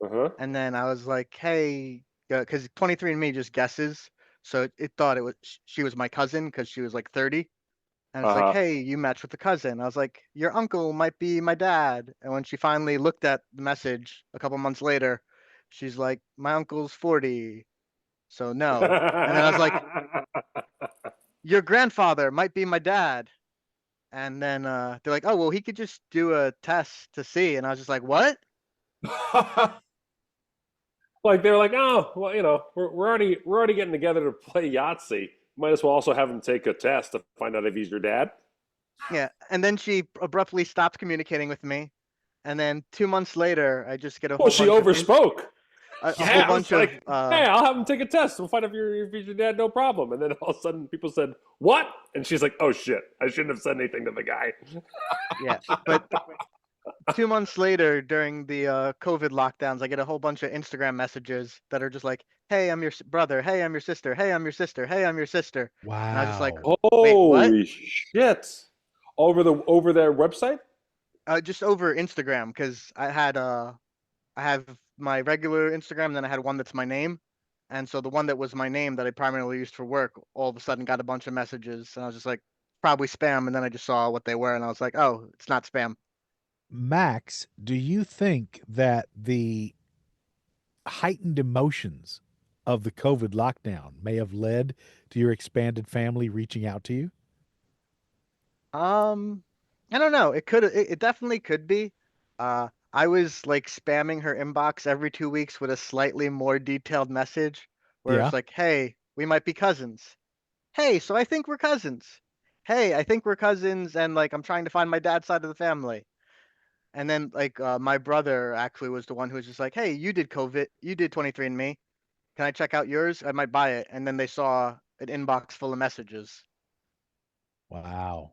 C: Uh-huh.
G: And then I was like, hey, because 23andMe just guesses. So it thought she was my cousin because she was like 30. And it's
C: Uh-huh.
G: like, hey, you matched with the cousin. I was like, your uncle might be my dad. And when she finally looked at the message a couple months later, she's like, my uncle's 40. So no. And then I was like, your grandfather might be my dad. And then they're like, oh, well, he could just do a test to see. And I was just like, what?
C: Like they're like, oh, well, we're already getting together to play Yahtzee. Might as well also have him take a test to find out if he's your dad.
G: Yeah. And then she abruptly stopped communicating with me. And then 2 months later, I just get a whole
C: Well, she
G: bunch of
C: overspoke.
G: a
A: Yeah,
G: whole
A: I
G: bunch
C: It's
G: of
C: like, hey, I'll have him take a test. We'll find out if you're your dad, no problem. And then all of a sudden, people said, "What?" And she's like, "Oh shit, I shouldn't have said anything to the guy."
G: yeah. But 2 months later, during the COVID lockdowns, I get a whole bunch of Instagram messages that are just like, "Hey, I'm your brother. Hey, I'm your sister. Hey, I'm your sister. Hey, I'm your sister." And I was just like,
B: Wow.
G: "Wait, what?"
C: Holy shit! Over their website.
G: Just over Instagram, because I have my regular Instagram, and then I had one that's my name. And so the one that was my name that I primarily used for work, all of a sudden got a bunch of messages, and I was just like, probably spam. And then I just saw what they were, and I was like, oh, it's not spam.
B: Max, do you think that the heightened emotions of the COVID lockdown may have led to your expanded family reaching out to you?
G: I don't know. It definitely could be. I was like spamming her inbox every 2 weeks with a slightly more detailed message where
B: Yeah.
G: it's like, hey, we might be cousins. Hey, so I think we're cousins. Hey, I think we're cousins, and like I'm trying to find my dad's side of the family. And then like my brother actually was the one who was just like, hey, you did 23andMe. Can I check out yours? I might buy it. And then they saw an inbox full of messages.
B: Wow.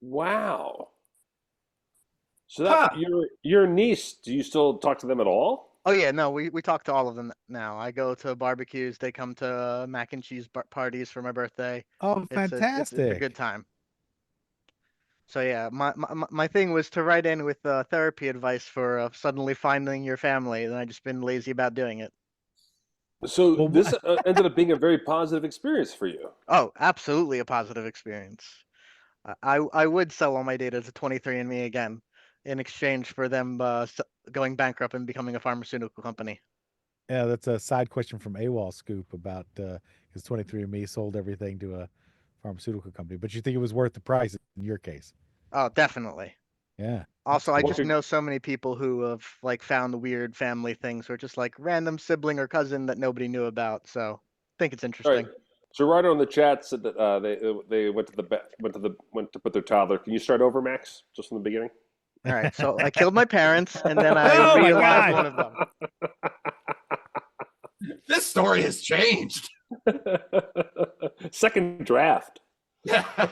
C: Wow. So that
A: Huh.
C: your niece, do you still talk to them at all?
G: Oh yeah, no, we talk to all of them now. I go to barbecues. They come to mac and cheese parties for my birthday.
B: Oh,
G: It's a good
B: fantastic.
G: time. So yeah, my thing was to write in with therapy advice for suddenly finding your family, and I just been lazy about doing it.
C: So
B: Well,
C: this ended up being a very positive experience for you.
G: Oh, absolutely a positive experience. I would sell all my data to 23andMe again in exchange for them going bankrupt and becoming a pharmaceutical company.
B: yeah, that's a side question from AWOL Scoop about because 23andMe sold everything to a pharmaceutical company. But you think it was worth the price in your case?
G: Oh, definitely.
B: Yeah, that's
G: Also, I
B: cool.
G: just know so many people who have like found weird family things or just like random sibling or cousin that nobody knew about. So I think it's
C: All right.
G: interesting.
C: So Ryder on the chat said that they went to put their toddler. Can you start over, Max, just from the beginning?
G: All right, so I killed my parents and then I
B: Oh my
G: realized
B: God.
G: one of them.
A: This story has changed.
C: Second draft.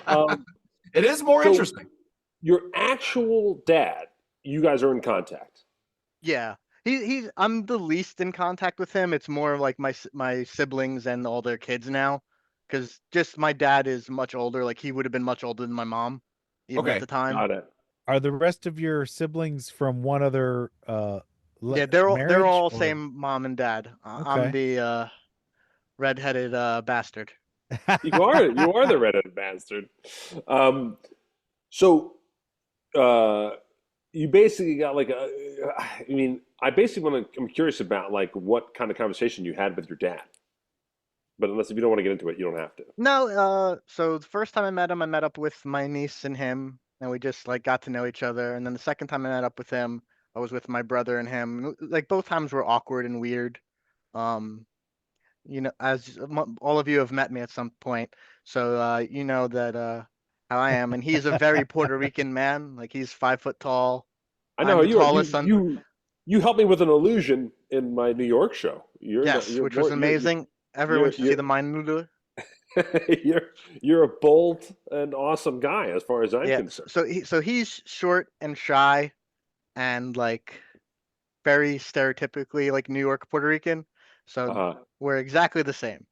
C: Um,
A: It is more
C: so
A: interesting.
C: your actual dad, you guys are in contact.
G: Yeah. I'm the least in contact with him. It's more like my siblings and all their kids now, because just my dad is much older. Like he would have been much older than my mom, even at
A: Okay.
G: the time.
C: Got it.
B: Are the rest of your siblings from one other
G: Yeah, they're
B: marriage
G: all
B: or
G: same mom and dad. I'm
B: okay?
G: the redheaded bastard.
C: You are the redheaded bastard. Um, so you basically got like a. I mean, I basically want to. I'm curious about like what kind of conversation you had with your dad. But unless if you don't want to get into it, you don't have to.
G: No, so the first time I met him, I met up with my niece and him, and we just like got to know each other. And then the second time I met up with him, I was with my brother and him. Like both times were awkward and weird. Um, as all of you have met me at some point, so you know that how I am. And he's a very Puerto Rican man. Like he's 5 foot tall.
C: I know
G: I'm
C: how
G: the
C: you are.
G: tallest son.
C: You helped me with an illusion in my New York show.
G: Yes, which was amazing. Everyone should see
C: you're
G: the mind noodler.
C: you're you're a bold and awesome guy as far as I'm
G: Yeah,
C: concerned.
G: so he's short and shy and like very stereotypically like New York Puerto Rican. So
C: Uh-huh.
G: we're exactly the same.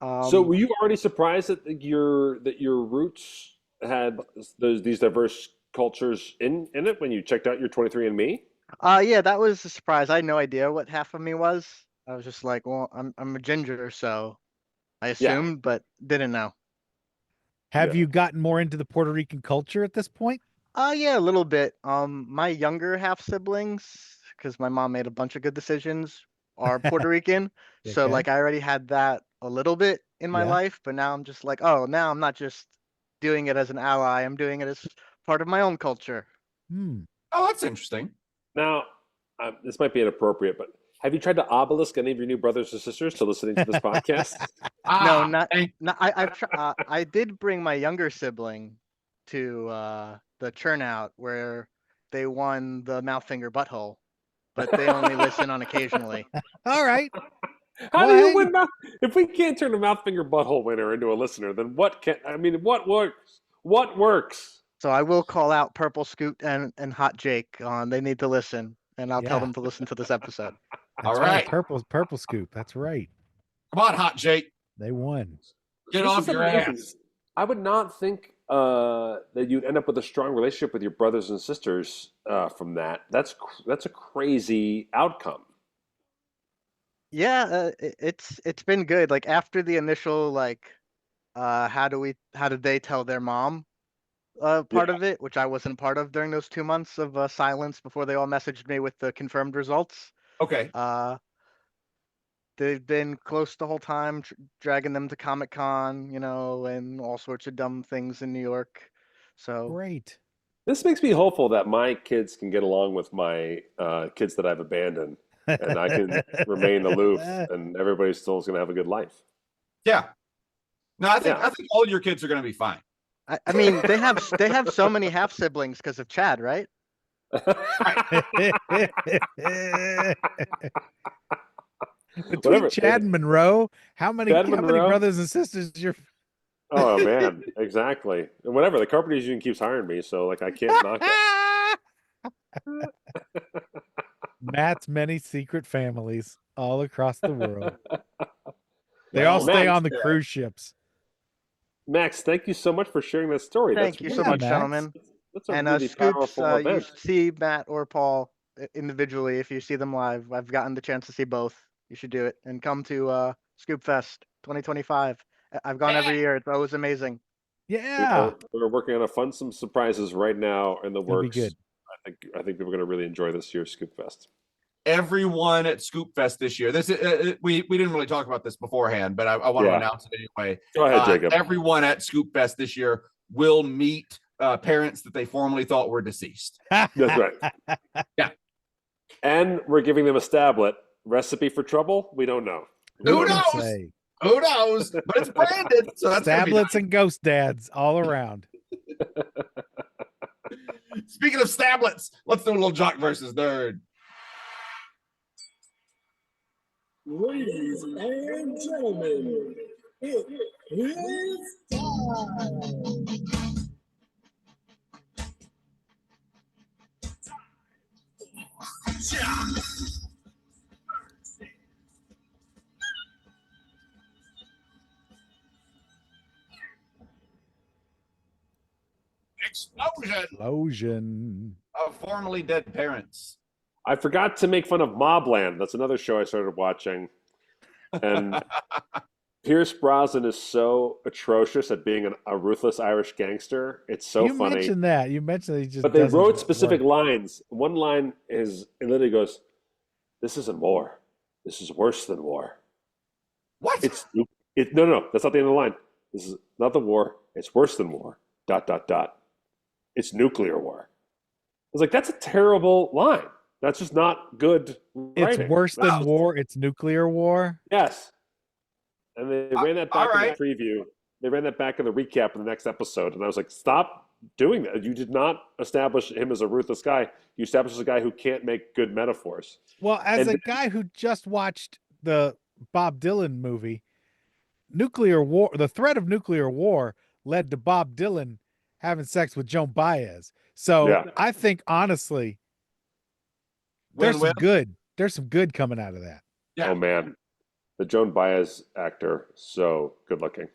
C: So
G: Um,
C: were you already surprised that your roots had these diverse cultures in it when you checked out your 23andMe?
G: yeah, that was a surprise. I had no idea what half of me was. I was just like, well, I'm a ginger, so I
C: Yeah,
G: assumed, but didn't know.
B: Have
C: yeah.
B: you gotten more into the Puerto Rican culture at this point?
G: Yeah, a little bit. My younger half siblings, because my mom made a bunch of good decisions, are Puerto Rican. So
B: Okay.
G: like I already had that a little bit in my
B: Yeah.
G: life, but now I'm just like, oh, now I'm not just doing it as an ally. I'm doing it as part of my own culture.
B: Hmm.
A: Oh, that's interesting.
C: Now, this might be inappropriate, but have you tried to obelisk any of your new brothers or sisters to listening to this podcast?
G: No,
A: Ah,
G: not
A: thank
G: not I did bring my younger sibling to the churnout where they won the mouth finger butthole, but they only listen on occasionally.
B: All right.
C: How
B: Well,
C: do you
B: hey.
C: win? If we can't turn a mouth finger butthole winner into a listener, then what can? I mean, what works? What works?
G: So I will call out Purple Scoot and Hot Jake on. They need to listen, and I'll tell
B: Yeah.
G: them to listen to this episode.
B: That's
A: All
B: right.
A: right.
B: Purple scoop. That's right.
A: Come on, Hot Jake.
B: They won.
A: Get
C: This
A: off
C: is
A: your
C: amazing.
A: ass.
C: I would not think that you'd end up with a strong relationship with your brothers and sisters from that. That's a crazy outcome.
G: Yeah, it's been good. Like after the initial how did they tell their mom part of it, which I wasn't part of during those 2 months of silence before they all messaged me with the confirmed results.
A: Okay.
G: They've been close the whole time, dragging them to Comic-Con, and all sorts of dumb things in New York. So
B: Great.
C: This makes me hopeful that my kids can get along with my kids that I've abandoned, and I can remain aloof, and everybody still is going to have a good life.
A: Yeah. No, I think
C: Yeah.
A: all your kids are going to be fine.
G: I mean, they have so many half siblings because of Chad, right?
B: Between
C: Whatever.
B: Chad and Monroe, how many
C: Monroe?
B: brothers and sisters you're
C: Oh man, exactly. And whatever, the Carpenters Union keeps hiring me, so like I can't knock it.
B: Matt's many secret families all across the world. They
A: Well,
B: all stay
C: Max,
B: on the cruise ships.
C: Max, thank you so much for sharing that story.
G: Thank
C: That's
G: you
C: really,
G: so much,
B: Max.
G: gentlemen.
C: That's a
G: And
C: really
G: Scoops,
C: powerful
G: you
C: event.
G: should see Matt or Paul individually if you see them live. I've gotten the chance to see both. You should do it and come to Scoop Fest 2025. I've gone every year. It's always amazing.
B: Yeah.
C: We're working on some surprises right now in the
B: It'll be
C: works.
B: good.
C: I think people are going to really enjoy this year's Scoop Fest.
A: Everyone at Scoop Fest this year. This we didn't really talk about this beforehand, but I want to announce it anyway.
C: Go ahead, Jacob.
A: Everyone at Scoop Fest this year will meet parents that they formerly thought were deceased.
C: That's right.
A: Yeah.
C: And we're giving them a stablet. Recipe for trouble? We don't know.
A: Who
B: Who can
A: knows?
B: say?
A: Who knows? But it's branded, so that's gonna be
B: Stablets and ghost dads all around.
A: nice. Speaking of stablets, let's do a little jock versus nerd.
H: Ladies and gentlemen, it is time.
B: Explosion.
A: Of formerly dead parents.
C: I forgot to make fun of Mobland. That's another show I started watching. And Pierce Brosnan is so atrocious at being a ruthless Irish gangster. It's so
B: you
C: funny.
B: mentioned that. You mentioned that he just.
C: But they
B: doesn't
C: wrote specific
B: work.
C: lines. One line is, it literally goes, "This isn't war. This is worse than war.
A: What?
C: No, that's not the end of the line. This is not the war. It's worse than war. ... It's nuclear war." I was like, that's a terrible line. That's just not good writing.
B: It's worse than war. It's nuclear war.
C: Yes. And they ran that back
A: all
C: in
A: right.
C: the preview. They ran that back in the recap of the next episode. And I was like, stop doing that. You did not establish him as a ruthless guy. You established a guy who can't make good metaphors.
B: Well, as
C: And
B: a guy who just watched the Bob Dylan movie, nuclear war, the threat of nuclear war led to Bob Dylan having sex with Joan Baez. So
C: Yeah.
B: I think honestly, there's some good coming out of that.
A: Yeah.
C: Oh, man. The Joan Baez actor, so good looking.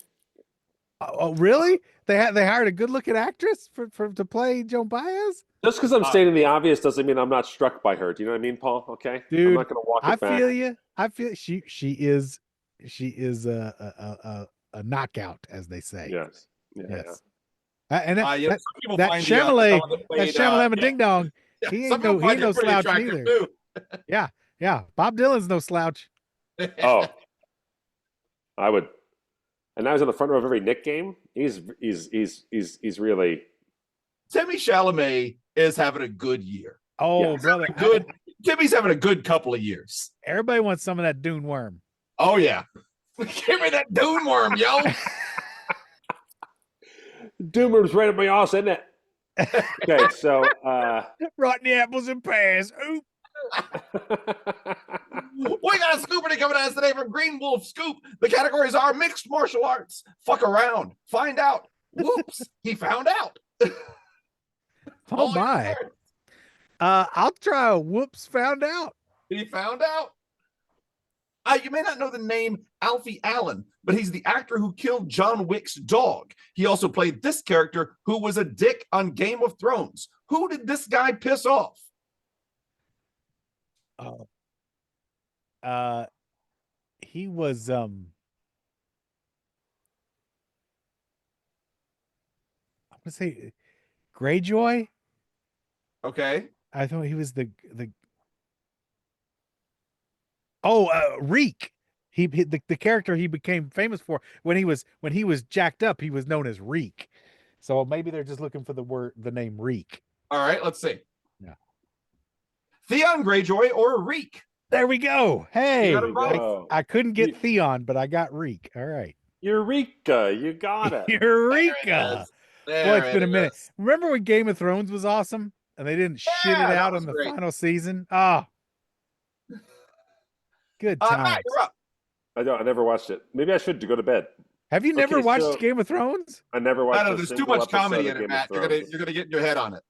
B: Oh, really? They hired a good looking actress to play Joan Baez?
C: Just because I'm stating the obvious doesn't mean I'm not struck by her. Do you know what I mean, Paul? Okay?
B: Dude,
C: I'm not going to walk it back.
B: feel you. I feel she is a knockout, as they say.
C: Yes. Yeah,
B: Yes. And
A: some people
B: that
A: find
B: Chalamet,
A: someone
B: that
A: played,
B: Shamalama Ding Dong,
A: yeah,
B: he
A: some
B: ain't
A: people
B: no
A: find him pretty
B: slouch
A: attractive,
B: neither.
A: too.
B: Yeah. Bob Dylan's no slouch.
C: Oh, I would. And now he's on the front row of every Knick game. He's really
A: Timmy Chalamet is having a good year.
B: Oh,
C: Yeah.
B: brother.
A: Good. Timmy's having a good couple of years.
B: Everybody wants some of that Dune worm.
A: Oh yeah. Give me that Dune worm, yo.
C: Doomer's right up my ass, isn't it? Okay, so
B: Rotten apples and pears. Oop.
A: We got a scooper coming at us today from Green Wolf Scoop. The categories are mixed martial arts, fuck around, find out. Whoops, he found out.
B: Oh
A: All your
B: my.
A: cards.
B: I'll try a whoops found out.
A: He found out. You may not know the name Alfie Allen, but he's the actor who killed John Wick's dog. He also played this character who was a dick on Game of Thrones. Who did this guy piss off?
B: Oh. He was I'm gonna say Greyjoy.
A: Okay.
B: I thought he was the Reek. The character he became famous for when he was jacked up, he was known as Reek. So maybe they're just looking for the name Reek.
A: All right, let's see.
B: Yeah.
A: Theon Greyjoy or Reek?
B: There we go. Hey,
A: got it right.
B: I couldn't get Theon, but I got Reek. All right.
C: Eureka! You got it.
B: Eureka! Boy, it's been a minute. Remember when Game of Thrones was awesome and they didn't shit it
A: that
B: out
A: was
B: in the
A: great.
B: final season? Ah, good
A: Matt,
B: times.
A: you're up.
C: I never watched it. Maybe I should to go to bed.
B: Have you never
C: Okay,
B: watched
C: so-
B: Game of Thrones?
C: I never watched.
A: I know
C: a
A: there's too
C: single
A: much comedy
C: episode
A: in
C: of
A: it,
C: Game of
A: Matt.
C: Thrones.
A: You're gonna get in your head on it.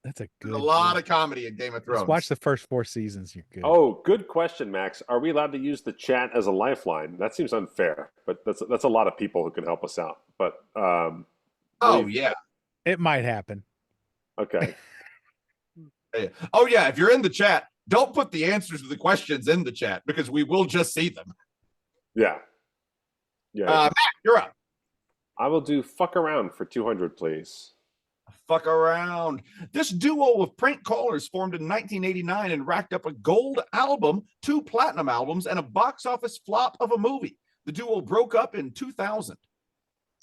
B: That's a good.
A: There's a lot of comedy in Game of Thrones.
B: Just watch the first 4 seasons. You're good.
C: Oh, good question, Max. Are we allowed to use the chat as a lifeline? That seems unfair, but that's a lot of people who can help us out. But
A: Oh yeah.
B: It might happen.
C: okay.
A: Oh yeah. If you're in the chat, don't put the answers to the questions in the chat because we will just see them.
C: Yeah. Yeah.
A: Matt, you're up.
C: I will do fuck around for 200, please.
A: Fuck around. This duo of prank callers formed in 1989 and racked up a gold album, 2 platinum albums, and a box office flop of a movie. The duo broke up in 2000.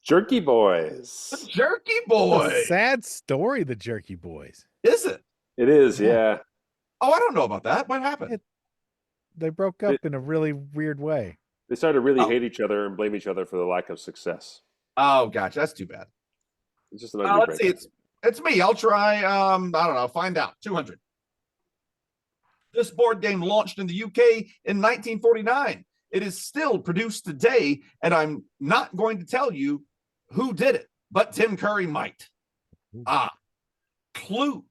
C: Jerky Boys.
A: The Jerky
B: It's
A: Boy.
B: a sad story, the Jerky Boys.
A: Is it?
C: It is, yeah.
A: Oh, I don't know about that. What happened?
B: They broke up in a really weird way.
C: They started to really
A: Oh.
C: hate each other and blame each other for the lack of success.
A: Oh, gotcha. That's too bad.
C: It's just an ugly
A: Let's see.
C: breakup.
A: It's me. I'll try. I don't know. Find out. 200. This board game launched in the UK in 1949. It is still produced today, and I'm not going to tell you who did it, but Tim Curry might. Clue.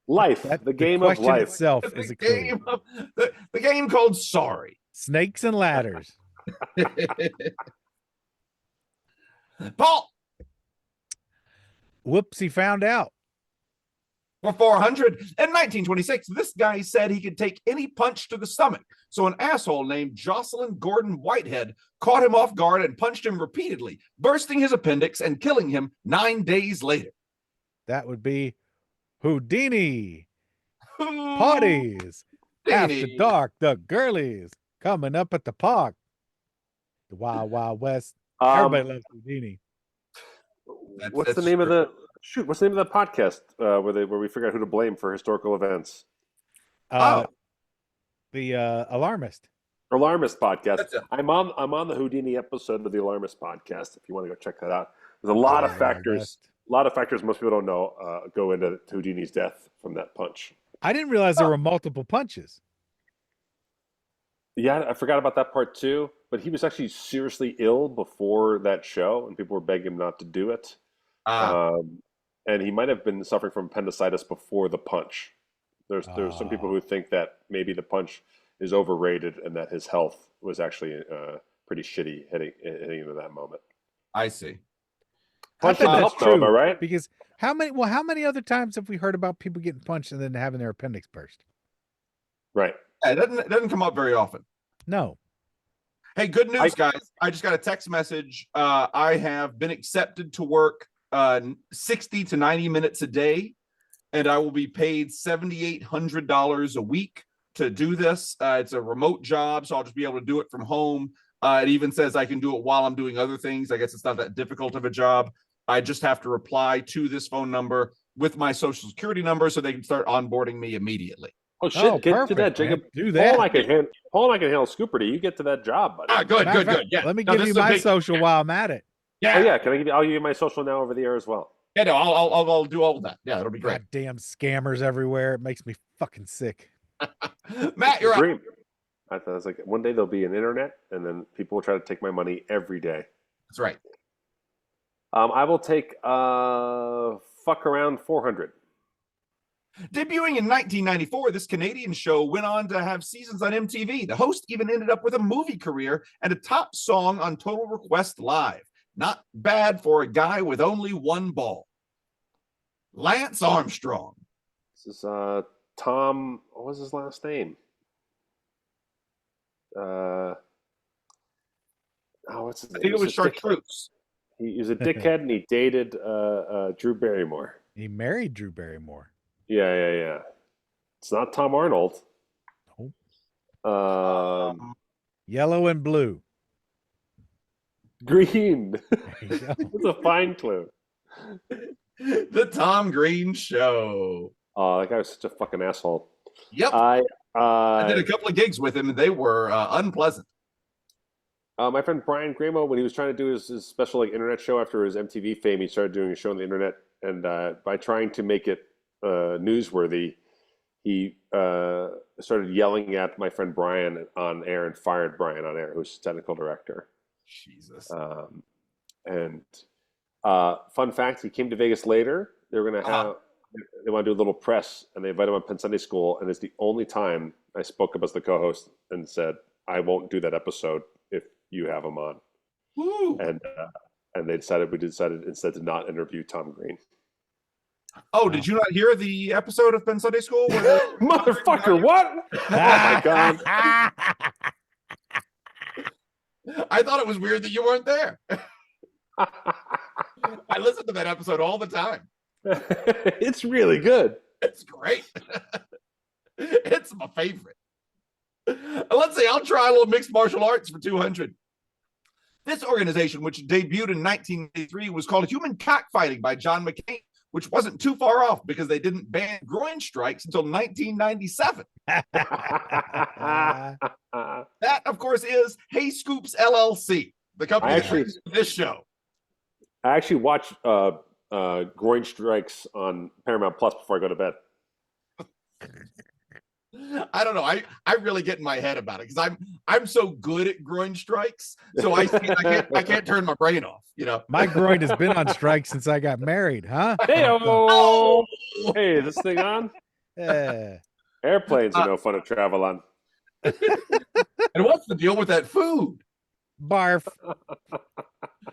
C: Life,
B: That-
C: the game of
B: question
C: life.
B: itself
A: The
B: is a clue.
A: game, the game called Sorry.
B: Snakes and ladders.
A: Paul,
B: Whoops, he found out.
A: for 400. In 1926, this guy said he could take any punch to the stomach. So an asshole named Jocelyn Gordon Whitehead caught him off guard and punched him repeatedly, bursting his appendix and killing him 9 days later.
B: That would be Houdini. Parties. After
A: Houdini.
B: dark, the girlies coming up at the park. The Wild Wild West. Everybody loves Houdini.
C: What's the name of the What's the name of the podcast where we figure out who to blame for historical events?
B: The Alarmist.
C: Alarmist podcast.
A: That's it.
C: I'm on the Houdini episode of the Alarmist podcast. If you want to go check that out, there's a lot of factors. A lot of factors most people don't know go into Houdini's death from that punch.
B: I didn't realize there were multiple punches.
C: Yeah, I forgot about that part too. But he was actually seriously ill before that show, and people were begging him not to do it. And he might have been suffering from appendicitis before the punch. There's some people who think that maybe the punch is overrated and that his health was actually pretty shitty heading into that moment.
A: I see.
B: I
C: Punch
B: bet
C: didn't
B: that's
C: help, though, am I
B: true.
C: right?
B: Because how many other times have we heard about people getting punched and then having their appendix burst?
C: Right.
A: It doesn't come up very often.
B: No.
A: Hey, good news, guys. I just got a text message. I have been accepted to work 60 to 90 minutes a day, and I will be paid $7,800 a week to do this. It's a remote job, so I'll just be able to do it from home. It even says I can do it while I'm doing other things. I guess it's not that difficult of a job. I just have to reply to this phone number with my social security number so they can start onboarding me immediately.
C: Oh shit! Get to
B: perfect,
C: that, Jacob.
B: man. Do that.
C: Paul and I can handle Scooper. You get to that job, buddy.
A: Good,
B: Matter
A: good,
B: of
A: good.
B: fact,
A: Yeah.
B: let me
A: No,
B: give
A: this
B: you
A: is a
B: my
A: big-
B: social while I'm at it.
A: Yeah.
C: Oh yeah, I'll give you my social now over the air as well.
A: Yeah, no, I'll do all of that. Yeah, it'll be great.
B: Goddamn scammers everywhere. It makes me fucking sick.
A: Matt, you're up.
C: Dream. I thought it was like one day there'll be an internet, and then people will try to take my money every day.
A: That's right.
C: I will take fuck around 400.
A: Debuting in 1994, this Canadian show went on to have seasons on MTV. The host even ended up with a movie career and a top song on Total Request Live. Not bad for a guy with only one ball. Lance Armstrong.
C: This is Tom. What was his last name? What's his
A: I
C: name?
A: think it was Chartreuse.
C: He was a dickhead, and he dated Drew Barrymore.
B: He married Drew Barrymore.
C: Yeah. It's not Tom Arnold.
B: Nope. Yellow and blue.
C: Green.
B: There you go.
C: It's a fine clue.
A: The Tom Green Show.
C: Oh, that guy was such a fucking asshole.
A: Yep. I did a couple of gigs with him, and they were unpleasant.
C: My friend Brian Gramo, when he was trying to do his special like internet show after his MTV fame, he started doing a show on the internet, and by trying to make it newsworthy, he started yelling at my friend Brian on air and fired Brian on air, who's technical director.
A: Jesus.
C: And fun fact, he came to Vegas later. They were going to have, they want to do a little press, and they invited him on Penn Sunday School, and it's the only time I spoke up as the co-host and said, I won't do that episode if you have him on.
A: Woo.
C: And we decided instead to not interview Tom Green.
A: Oh, did you not hear the episode of Penn Sunday School?
C: Motherfucker, what? Oh my God.
A: I thought it was weird that you weren't there. I listen to that episode all the time.
C: It's really good.
A: It's great. It's my favorite. Let's see, I'll try a little mixed martial arts for 200. This organization, which debuted in 1983, was called Human Cockfighting by John McCain, which wasn't too far off because they didn't ban groin strikes until 1997. That, of course, is Hey Scoops LLC, the company that created this show.
C: I actually watch groin strikes on Paramount Plus before I go to bed.
A: I don't know. I really get in my head about it because I'm so good at groin strikes, so I can't turn my brain off. You know,
B: my groin has been on strike since I got married, huh?
C: Hey-o! Hey, is this thing on?
B: Yeah.
C: Airplanes are no fun to travel on.
A: And what's the deal with that food?
B: Barf.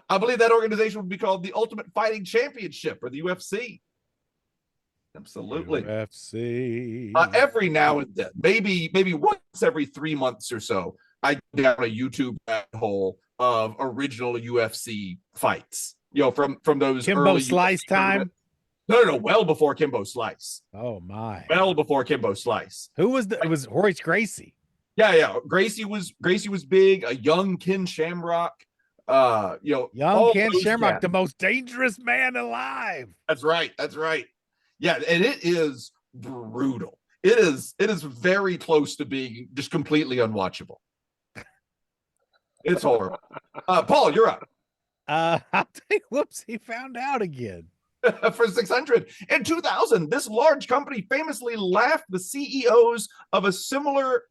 A: I believe that organization would be called the Ultimate Fighting Championship, or the UFC. Absolutely.
B: UFC.
A: Every now and then, maybe once every 3 months or so, I go down a YouTube rabbit hole of original UFC fights. You know, from those
B: Kimbo
A: early
B: Slice
A: UFC
B: time.
A: No, well before Kimbo Slice.
B: Oh my.
A: Well before Kimbo Slice.
B: Who was it was Horace Gracie.
A: Yeah. Gracie was big. A young Ken Shamrock.
B: Young Ken Shamrock, the most dangerous man alive.
A: That's right. Yeah, and it is brutal. It is very close to being just completely unwatchable. It's horrible. Paul, you're up.
B: I'll take whoops, he found out again.
A: For 600. In 2000, this large company famously laughed the CEOs of a similar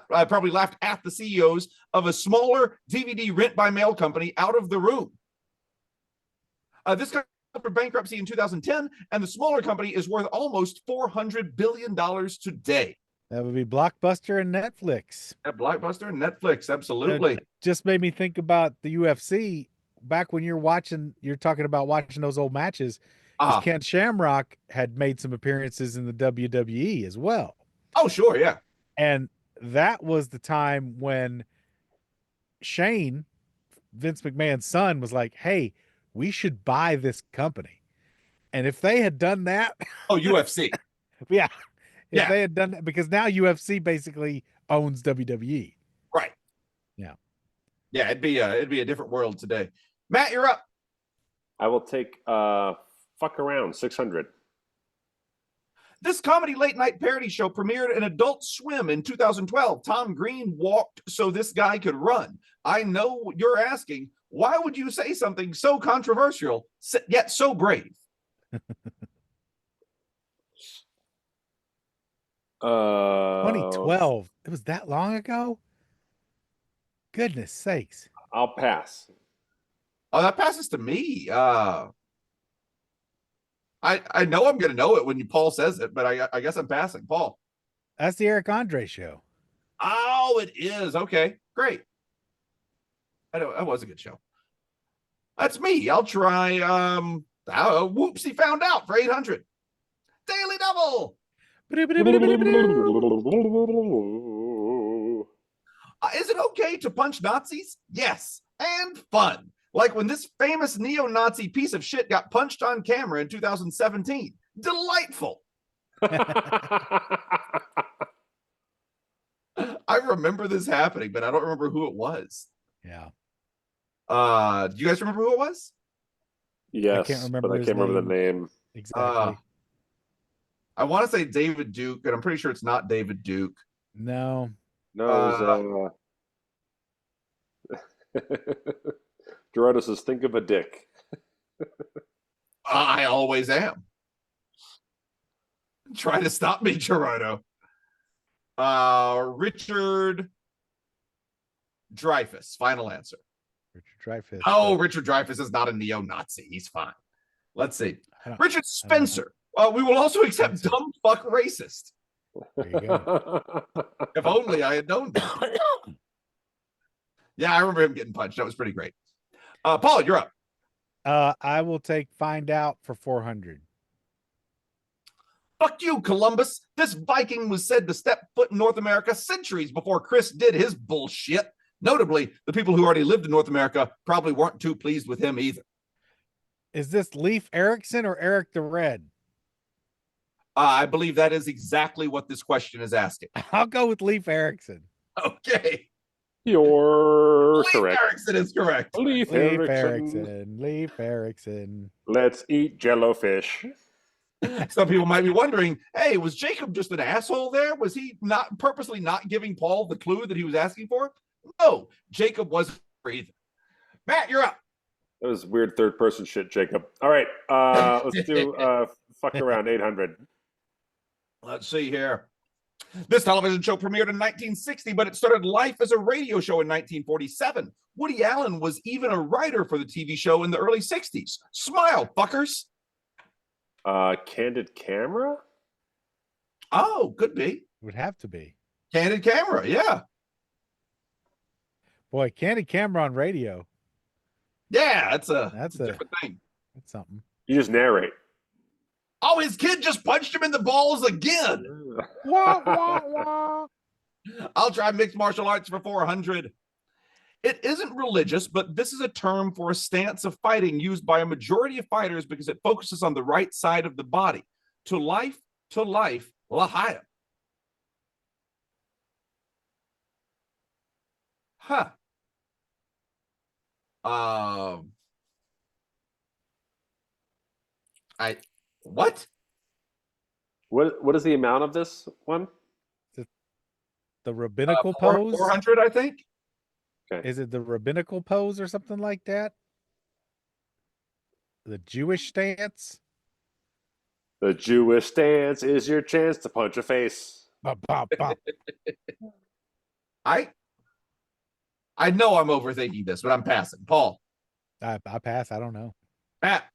A: probably laughed at the CEOs of a smaller DVD rent by mail company out of the room. This company for bankruptcy in 2010, and the smaller company is worth almost $400 billion today.
B: That would be Blockbuster and Netflix.
A: Yeah, Blockbuster and Netflix, absolutely.
B: It just made me think about the UFC. Back when you're talking about watching those old matches, Ken Shamrock had made some appearances in the WWE as well.
A: Oh, sure, yeah.
B: And that was the time when Shane, Vince McMahon's son, was like, hey, we should buy this company. And if they had done that.
A: Oh, UFC.
B: Yeah. If they had done that, because now UFC basically owns WWE.
A: Right.
B: Yeah.
A: Yeah, it'd be a different world today. Matt, you're up.
C: I will take fuck around 600.
A: This comedy late night parody show premiered in Adult Swim in 2012. Tom Green walked so this guy could run. I know you're asking, why would you say something so controversial yet so brave?
C: Let's
B: 2012. It was that long ago? Goodness sakes.
C: I'll pass.
A: Oh, that passes to me. I know I'm gonna know it when Paul says it, but I guess I'm passing. Paul.
B: That's the Eric Andre show.
A: Oh, it is. Okay, great. I know that was a good show. That's me. I'll try Whoopsie Found Out for 800. Daily Double. Is it okay to punch Nazis? Yes. And fun. Like when this famous neo-Nazi piece of shit got punched on camera in 2017. Delightful. I remember this happening, but I don't remember who it was.
B: Yeah.
A: Do you guys remember who it was?
C: Yes,
B: can't remember
C: but I
B: his
C: can't remember the name.
B: Exactly.
A: I want to say David Duke, and I'm pretty sure it's not David Duke.
B: No.
C: No, it was Gerardo says, think of a dick.
A: I always am. Try to stop me, Gerardo. Richard Dreyfuss. Final answer.
B: Richard Dreyfuss.
A: Oh, Richard Dreyfuss is not a neo-Nazi. He's fine. Let's see. Richard
B: I don't know.
A: Spencer. We will also accept
B: Spencer.
A: dumb fuck racist.
B: There you go.
A: If only I had known that. Yeah, I remember him getting punched. That was pretty great. Paul, you're up.
B: I will take Find Out for 400.
A: Fuck you, Columbus. This Viking was said to step foot in North America centuries before Chris did his bullshit. Notably, the people who already lived in North America probably weren't too pleased with him either.
B: Is this Leif Erikson or Eric the Red?
A: I believe that is exactly what this question is asking.
B: I'll go with Leif Erikson.
A: Okay.
C: You're
A: Leif
C: correct.
A: Erikson is correct.
C: Leif
B: Leif
C: Erikson.
B: Erikson. Leif Erikson.
C: Let's eat jellofish.
A: Some people might be wondering, hey, was Jacob just an asshole there? Was he not purposely not giving Paul the clue that he was asking for? No, Jacob wasn't either. Matt, you're up.
C: That was weird third person shit, Jacob. All right, let's do fuck around 800.
A: Let's see here. This television show premiered in 1960, but it started life as a radio show in 1947. Woody Allen was even a writer for the TV show in the early 60s. Smile, fuckers.
C: Candid Camera?
A: Oh, could be.
B: Would have to be.
A: Candid Camera, yeah.
B: Boy, Candid Camera on radio.
A: Yeah, that's a
B: That's
A: different thing.
B: That's something.
C: You just narrate.
A: Oh, his kid just punched him in the balls again.
B: Wah, wah, wah.
A: I'll try mixed martial arts for 400. It isn't religious, but this is a term for a stance of fighting used by a majority of fighters because it focuses on the right side of the body. To life, lahaya. Huh. What?
C: What is the amount of this one?
B: The rabbinical pose?
A: 400, I think.
C: Okay.
B: Is it the rabbinical pose or something like that? The Jewish stance?
C: The Jewish stance is your chance to punch a face.
B: Bop, bop, bop.
A: I know I'm overthinking this, but I'm passing. Paul.
B: I pass. I don't know.
A: Matt.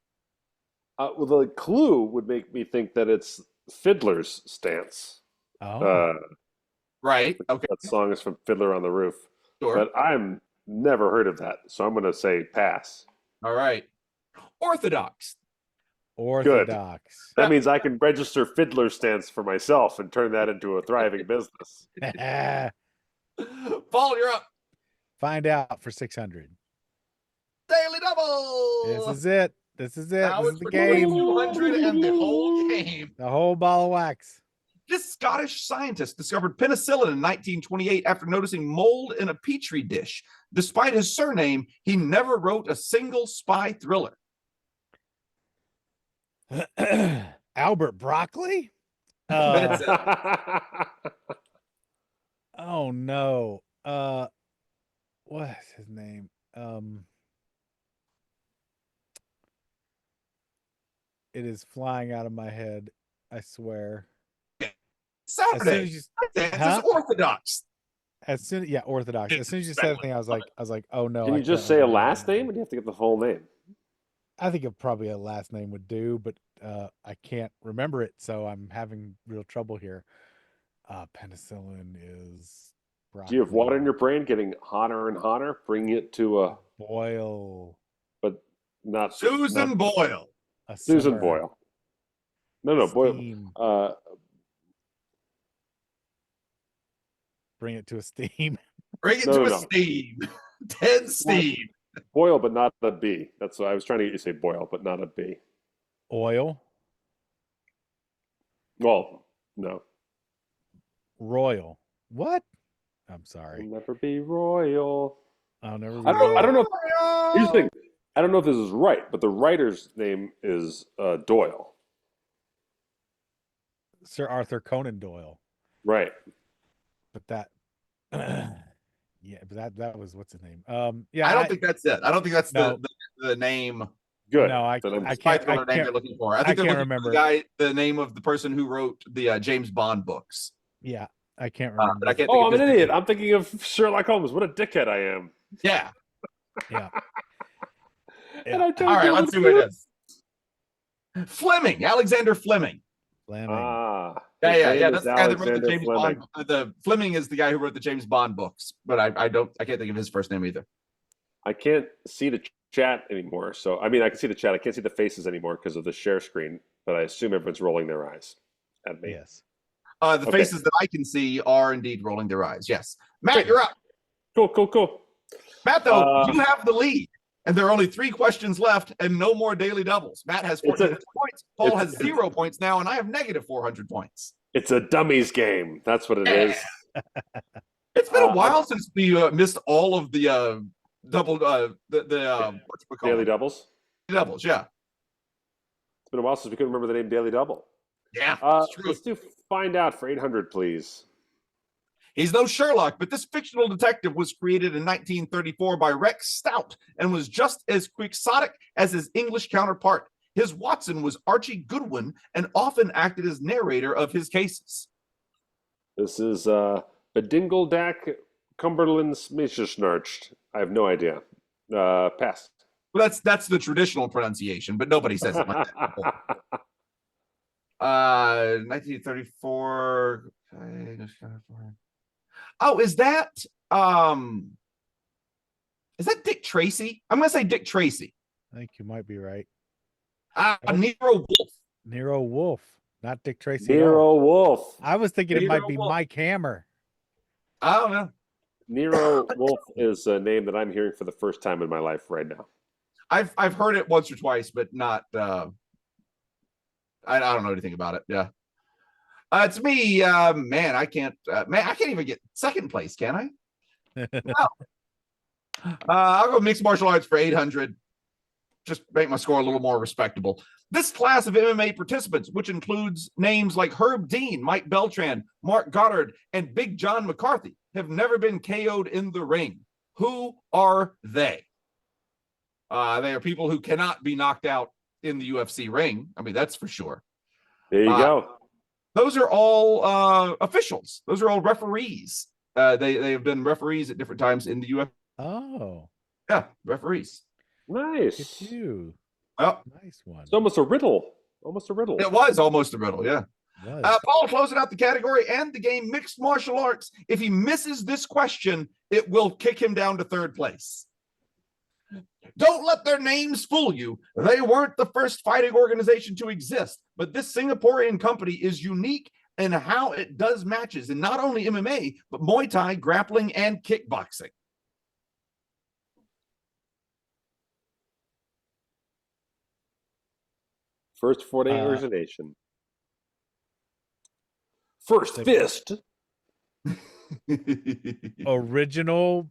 C: Well, the clue would make me think that it's Fiddler's Stance.
B: Oh.
A: Right. Okay.
C: That song is from Fiddler on the Roof.
A: Sure.
C: But I'm never heard of that, so I'm going to say pass.
A: All right. Orthodox.
B: Orthodox.
C: That means I can register Fiddler Stance for myself and turn that into a thriving business.
A: Paul, you're up.
B: Find Out for 600.
A: Daily double.
B: This is it. This is it.
A: Now
B: This is
A: it's
B: the
A: for
B: game.
A: 200 and the whole game.
B: The whole ball of wax.
A: This Scottish scientist discovered penicillin in 1928 after noticing mold in a petri dish. Despite his surname, he never wrote a single spy thriller.
B: Albert Broccoli?
A: That's it.
B: Oh no. What is his It is flying out of my head. I swear. As soon
A: Saturday.
B: as you,
A: It's
B: Huh?
A: Orthodox.
B: Orthodox. As soon as you said the thing, I was like, oh no.
C: Can you
B: I
C: just
B: can't
C: say a
B: remember the
C: last name, or do you have to get the full name?
B: I think probably a last name would do, but I can't remember it, so I'm having real trouble here. Penicillin is
C: Do you have water in
B: broccoli.
C: your brain getting hotter and hotter? Bring it to a,
B: Boil
C: but not
A: Susan
C: not
A: Boyle.
B: a
C: Susan
B: simmer,
C: Boyle. No, Boyle.
B: steam.
C: Uh,
B: Bring it to a steam.
A: Bring it
C: No,
A: to
C: no,
A: a
C: no.
A: steam. 10 steam.
C: Boyle, but not a B. That's what I was trying to get you to say Boyle, but not a B.
B: Oil.
C: Well, no.
B: Royal. What? I'm
C: I'll
B: sorry.
C: never be royal.
B: I'll never
C: I
B: be
C: don't know. I don't know.
A: Boyle.
C: Here's the thing. I don't know if this is right, but the writer's name is Doyle.
B: Sir Arthur Conan Doyle.
C: Right.
B: But that yeah, but that was what's his name?
A: I don't think that's it. I don't think that's
B: No.
A: the name.
C: Good.
B: No, I
C: Then I'm-
B: can't
A: Thriller name you're looking for. I think
B: I
A: they're
B: can't
A: looking for
B: remember.
A: the name of the person who wrote the James Bond books.
B: Yeah, I can't remember.
A: But I can't
C: Oh,
A: think
C: I'm
A: of
C: an
A: his
C: idiot.
A: name.
C: I'm thinking of Sherlock Holmes. What a dickhead I am.
A: Yeah.
B: Yeah.
C: And I don't
A: All right,
C: know
A: let's
C: what
A: see
C: to
A: what
C: do.
A: it is. Fleming, Alexander Fleming.
B: Fleming.
C: Ah.
A: Yeah,
C: his
A: yeah,
C: name
A: yeah.
C: is
A: That's the guy that wrote the
C: Alexander
A: James
C: Fleming.
A: Bond. The Fleming is the guy who wrote the James Bond books, but I can't think of his first name either.
C: I can't see the chat anymore. So, I mean, I can see the chat. I can't see the faces anymore because of the share screen, but I assume everyone's rolling their eyes at me.
B: Yes.
A: The
C: Okay.
A: faces that I can see are indeed rolling their eyes. Yes, Matt,
C: Great.
A: you're up.
C: Cool.
A: Matt, though, you have the lead, and there are only 3 questions left, and no more daily doubles. Matt has 400 points. Paul has 0 points now, and I have negative 400 points.
C: It's a dummies game. That's what it is.
A: It's been a while since we missed all of the double
C: Daily doubles.
A: doubles. Yeah,
C: It's been a while since we couldn't remember the name Daily Double.
A: yeah, it's true.
C: Let's do find out for 800, please.
A: He's no Sherlock, but this fictional detective was created in 1934 by Rex Stout and was just as quixotic as his English counterpart. His Watson was Archie Goodwin and often acted as narrator of his cases.
C: This is Bedingledak Cumberland Smishnarched. I have no idea. Pass.
A: Well, that's the traditional pronunciation, but nobody says it like that. 1934. Oh, is that Dick Tracy? I'm gonna say Dick Tracy.
B: I think you might be right.
A: Nero Wolfe.
B: Nero Wolf, not Dick Tracy. at all.
C: Nero Wolf.
B: I was thinking it might
C: Nero
B: be
C: Wolfe.
B: Mike Hammer.
A: I don't know.
C: Nero Wolf is a name that I'm hearing for the first time in my life right now.
A: I've heard it once or twice, but not. I don't know anything about it. Yeah. It's me, man. I can't even get second place, can I? No. I'll go mixed martial arts for 800. Just make my score a little more respectable. This class of MMA participants, which includes names like Herb Dean, Mike Beltran, Mark Goddard, and Big John McCarthy, have never been KO'd in the ring. Who are they? They are people who cannot be knocked out in the UFC ring. I mean, that's for sure.
C: There you go.
A: Those are all officials. Those are all referees. They have been referees at different times in the UFC.
B: Oh,
A: Yeah, referees.
B: look
C: Nice.
B: at you.
A: Well,
B: Nice one.
C: It's almost a riddle. Almost a riddle.
A: it was almost a riddle, yeah.
B: Was.
A: Paul closing out the category and the game mixed martial arts. If he misses this question, it will kick him down to third place. Don't let their names fool you. They weren't the first fighting organization to exist, but this Singaporean company is unique in how it does matches in not only MMA, but Muay Thai, grappling, and kickboxing.
C: First 48 organization. First fist.
B: Original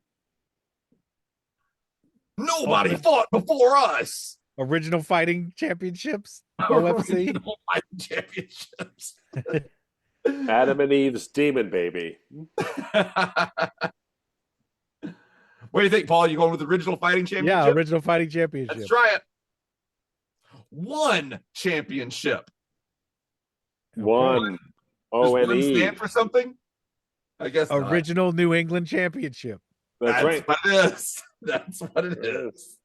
A: Nobody fought before us.
B: Original Fighting Championships. OFC.
A: Original Fighting Championships.
C: Adam and Eve's Demon Baby.
A: What do you think, Paul? You going with original fighting championship?
B: Yeah, Original Fighting Championship.
A: Let's try it. One championship.
C: One.
A: Does
C: O-N-E.
A: one stand for something? I guess not.
B: Original New England Championship.
C: That's right.
A: What it is. That's what it is.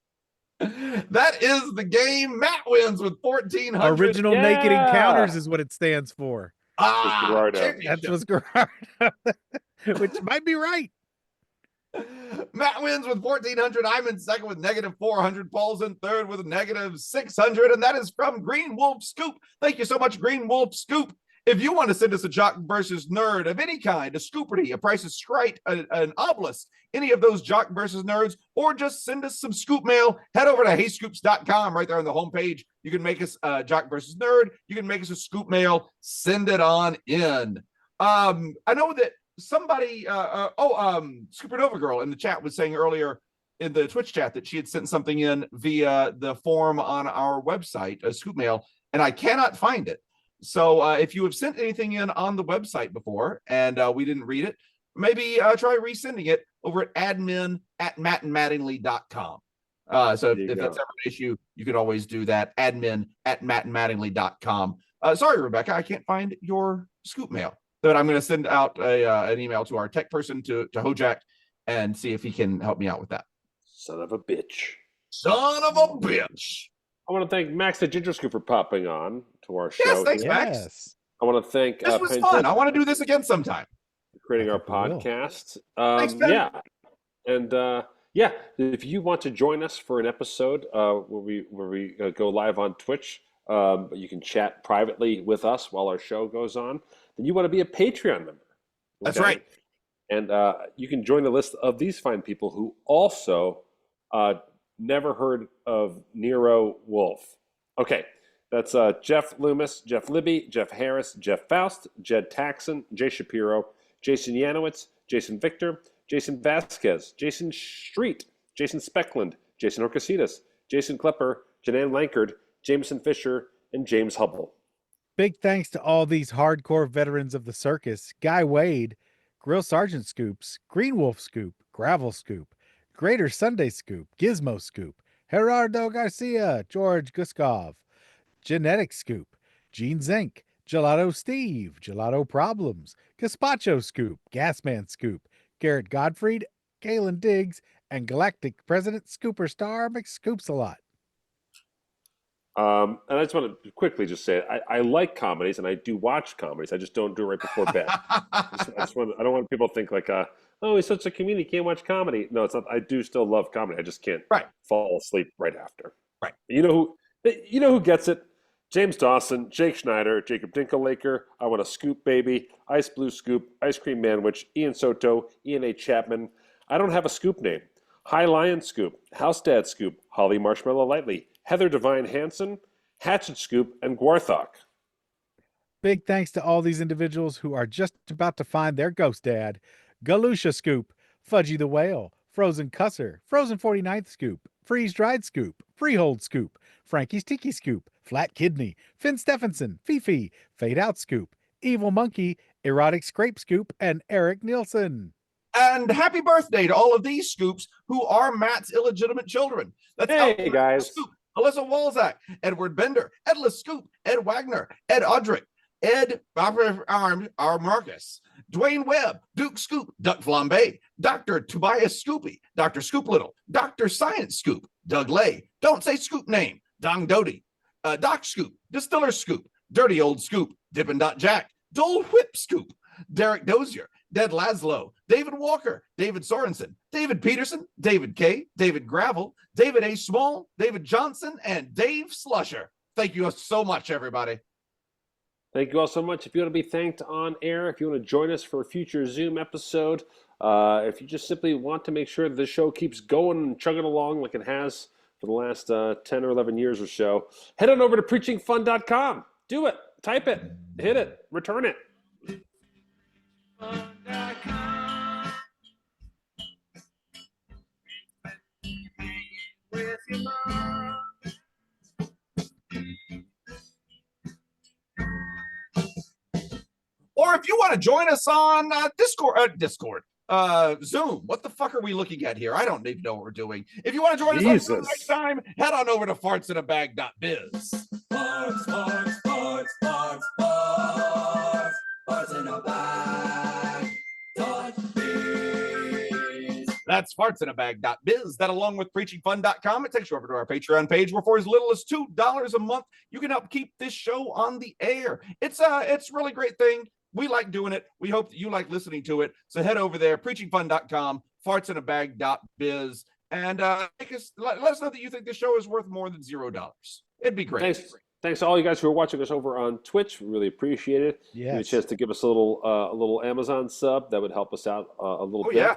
A: That is the game. Matt wins with 1,400.
B: Original Naked Encounters is what it stands for.
C: Gerardo.
B: That's what's Gerardo, which might be right.
A: Matt wins with 1,400. I'm in second with -400. Paul's in third with -600. And that is from Green Wolf Scoop. Thank you so much, Green Wolf Scoop. If you want to send us a Jock versus Nerd of any kind, a Scooperty, a Price is Right, an Obelisk, any of those Jock versus Nerds, or just send us some Scoop mail, head over to heyscoops.com right there on the homepage. You can make us a Jock versus Nerd. You can make us a Scoop mail. Send it on in. I know that somebody, Supernova Girl in the chat was saying earlier in the Twitch chat that she had sent something in via the form on our website, a Scoop mail, and I cannot find it. So if you have sent anything in on the website before and we didn't read it, maybe try resending it over at admin@mattandmattingly.com. So if that's ever an issue, you can always do that. admin@mattandmattingly.com. Sorry, Rebecca, I can't find your Scoop mail. But I'm going to send out an email to our tech person, to Hojak, and see if he can help me out with that.
C: Son of a bitch.
A: Son of a bitch.
C: I want to thank Max the Ginger Scoop for popping on to our show.
A: Yes, thanks, Max.
C: I want to thank
A: this was fun. I want to do this again sometime.
C: Creating our podcast.
A: Thanks, Ben.
C: Yeah. And if you want to join us for an episode where we go live on Twitch, but you can chat privately with us while our show goes on, then you want to be a Patreon member. Okay?
A: That's right.
C: And you can join the list of these fine people who also never heard of Nero Wolf. Okay, that's Jeff Loomis, Jeff Libby, Jeff Harris, Jeff Faust, Jed Taxon, Jay Shapiro, Jason Yanowitz, Jason Victor, Jason Vasquez, Jason Street, Jason Speckland, Jason Orcasitas, Jason Klepper, Janan Lankard, Jameson Fisher, and James Hubble.
B: Big thanks to all these hardcore veterans of the circus: Guy Wade, Grill Sergeant Scoops, Green Wolf Scoop, Gravel Scoop, Greater Sunday Scoop, Gizmo Scoop, Gerardo Garcia, George Guskov, Genetic Scoop, Gene Zink, Gelato Steve, Gelato Problems, Gazpacho Scoop, Gasman Scoop, Garrett Gottfried, Galen Diggs, and Galactic President Scooper Star McScoops a lot.
C: And I just want to quickly just say I like comedies and I do watch comedies. I just don't do it right before bed. I don't want people to think like, oh, he's such a comedian, he can't watch comedy. No, it's not. I do still love comedy. I just can't fall asleep right after.
A: Right.
C: You know who gets it? James Dawson, Jake Schneider, Jacob Dinkelacre, I Want a Scoop Baby, Ice Blue Scoop, Ice Cream Manwich, Ian Soto, Ian A. Chapman. I don't have a scoop name. High Lion Scoop, House Dad Scoop, Holly Marshmallow Lightly, Heather Devine Hansen, Hatchet Scoop, and Gwarthok.
B: Big thanks to all these individuals who are just about to find their ghost dad: Galusha Scoop, Fudgy the Whale, Frozen Cusser, Frozen 49th Scoop, Freeze Dried Scoop, Freehold Scoop, Frankie's Tiki Scoop, Flat Kidney, Finn Stephenson, Fifi, Fade Out Scoop, Evil Monkey, Erotic Scrape Scoop, and Eric Nielsen.
A: And happy birthday to all of these scoops who are Matt's illegitimate children. That's
C: hey, guys.
A: Scoop, Alyssa Walzak, Edward Bender, Edless Scoop, Ed Wagner, Ed Audrick, Ed R. Marcus, Dwayne Webb, Duke Scoop, Duck Flambe, Dr. Tobias Scoopy, Dr. Scoop Little, Dr. Science Scoop, Doug Lay, Don't Say Scoop Name, Dong Doty, Doc Scoop, Distiller Scoop, Dirty Old Scoop, Dippin' Dot Jack, Dole Whip Scoop, Derek Dozier, Dead Laszlo, David Walker, David Sorensen, David Peterson, David K, David Gravel, David A. Small, David Johnson, and Dave Slusher. Thank you so much, everybody.
C: Thank you all so much. If you want to be thanked on air, if you want to join us for a future Zoom episode, if you just simply want to make sure that the show keeps going and chugging along like it has for the last 10 or 11 years or so, head on over to preachingfun.com. Do it. Type it. Hit it. Return it.
A: Or if you want to join us on Zoom. What the fuck are we looking at here? I don't even know what we're doing. If you want to join us on Zoom next time, head on over to fartsinabag.biz.
H: Farts, farts, farts, farts, farts. Farts in a bag. .biz.
A: That's fartsinabag.biz. That, along with preachingfun.com, it takes you over to our Patreon page, where for as little as $2 a month, you can help keep this show on the air. It's a really great thing. We like doing it. We hope that you like listening to it. So head over there, preachingfun.com, fartsinabag.biz, and let us know that you think the show is worth more than $0. It'd be great.
C: Thanks to all you guys who are watching us over on Twitch. We really appreciate it.
B: Yes.
C: Give you a chance to give us a little Amazon sub. That would help us out a little bit.
A: Yeah.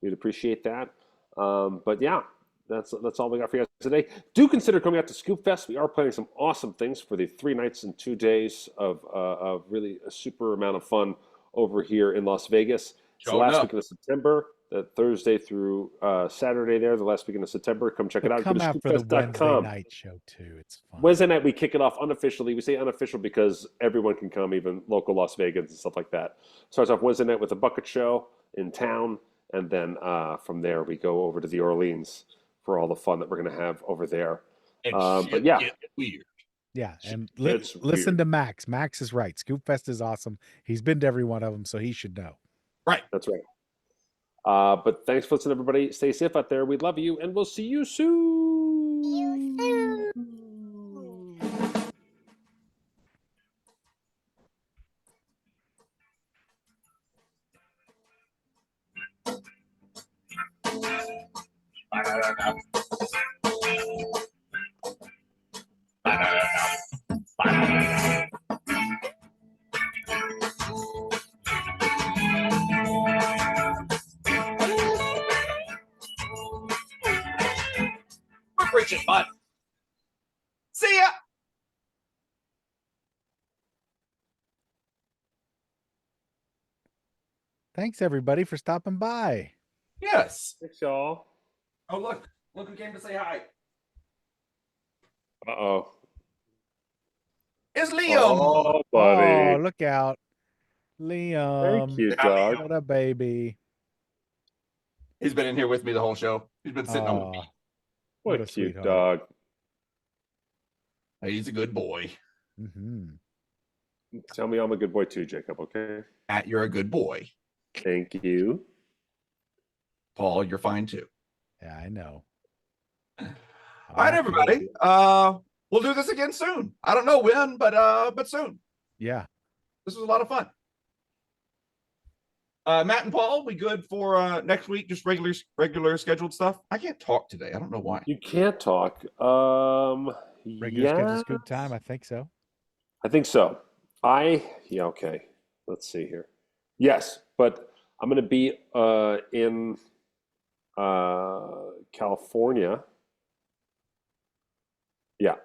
C: We'd appreciate that. But yeah, that's all we got for you guys today. Do consider coming out to Scoop Fest. We are planning some awesome things for the 3 nights and 2 days of really a super amount of fun over here in Las Vegas. It's the last weekend of September, the Thursday through Saturday there, the last weekend of September. Come check it out.
B: Come
C: Go to
B: out for the
C: scoopfest.com.
B: Wednesday night show too. It's fun.
C: Wednesday night we kick it off unofficially. We say unofficial because everyone can come, even local Las Vegans and stuff like that. Starts off Wednesday night with a bucket show in town, and then from there we go over to the Orleans for all the fun that we're going to have over there. But yeah,
A: weird.
B: Yeah, and
C: It's
B: listen
C: weird.
B: to Max. Max is right. Scoop Fest is awesome. He's been to every one of them, so he should know.
A: Right.
C: That's right. But thanks for listening, everybody. Stay safe out there. We love you, and we'll see you soon.
A: We're preaching fun. See ya.
B: Thanks everybody for stopping by.
A: Yes.
C: Thanks, y'all.
A: Oh, look who came to say hi.
C: Uh-oh.
A: It's Liam.
C: Oh, buddy.
B: Oh, look out. Liam.
C: Very cute
A: Hi,
C: dog.
B: What a baby.
A: He's been in here with me the whole show. He's been sitting on
B: Aw,
A: me.
C: What
B: a
C: a cute
B: sweetheart.
C: dog.
A: He's a good boy.
B: Mm-hmm.
C: Tell me I'm a good boy too, Jacob, okay?
A: Matt, you're a good boy.
C: Thank you.
A: Paul, you're fine too.
B: Yeah, I know.
A: All right, everybody. We'll do this again soon. I don't know when, but soon.
B: Yeah.
A: This was a lot of fun. Matt and Paul, we good for next week? Just regular scheduled stuff. I can't talk today. I don't know why.
C: You can't talk.
B: Regular schedule
C: Yeah,
B: scoop time. I think so.
C: I think so. Yeah, okay. Let's see here. Yes, but I'm going to be in California. Yeah,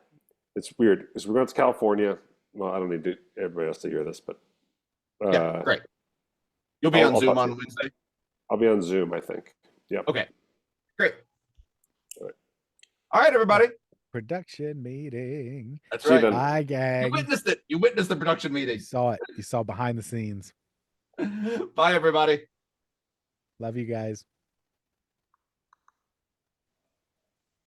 C: it's weird because we're going to California. Well, I don't need everybody else to hear this, but
A: Yeah, great. You'll be on Zoom
C: talk to
A: on
C: you.
A: Wednesday.
C: I'll be on Zoom, I think. Yep.
A: Okay, great.
C: All right.
A: All right, everybody.
B: Production meeting.
A: That's
C: See you
A: right.
C: then.
B: Bye,
A: You
B: gang.
A: witnessed it. You witnessed the production
B: You
A: meeting.
B: saw it. You saw behind the scenes.
A: Bye, everybody.
B: Love you guys.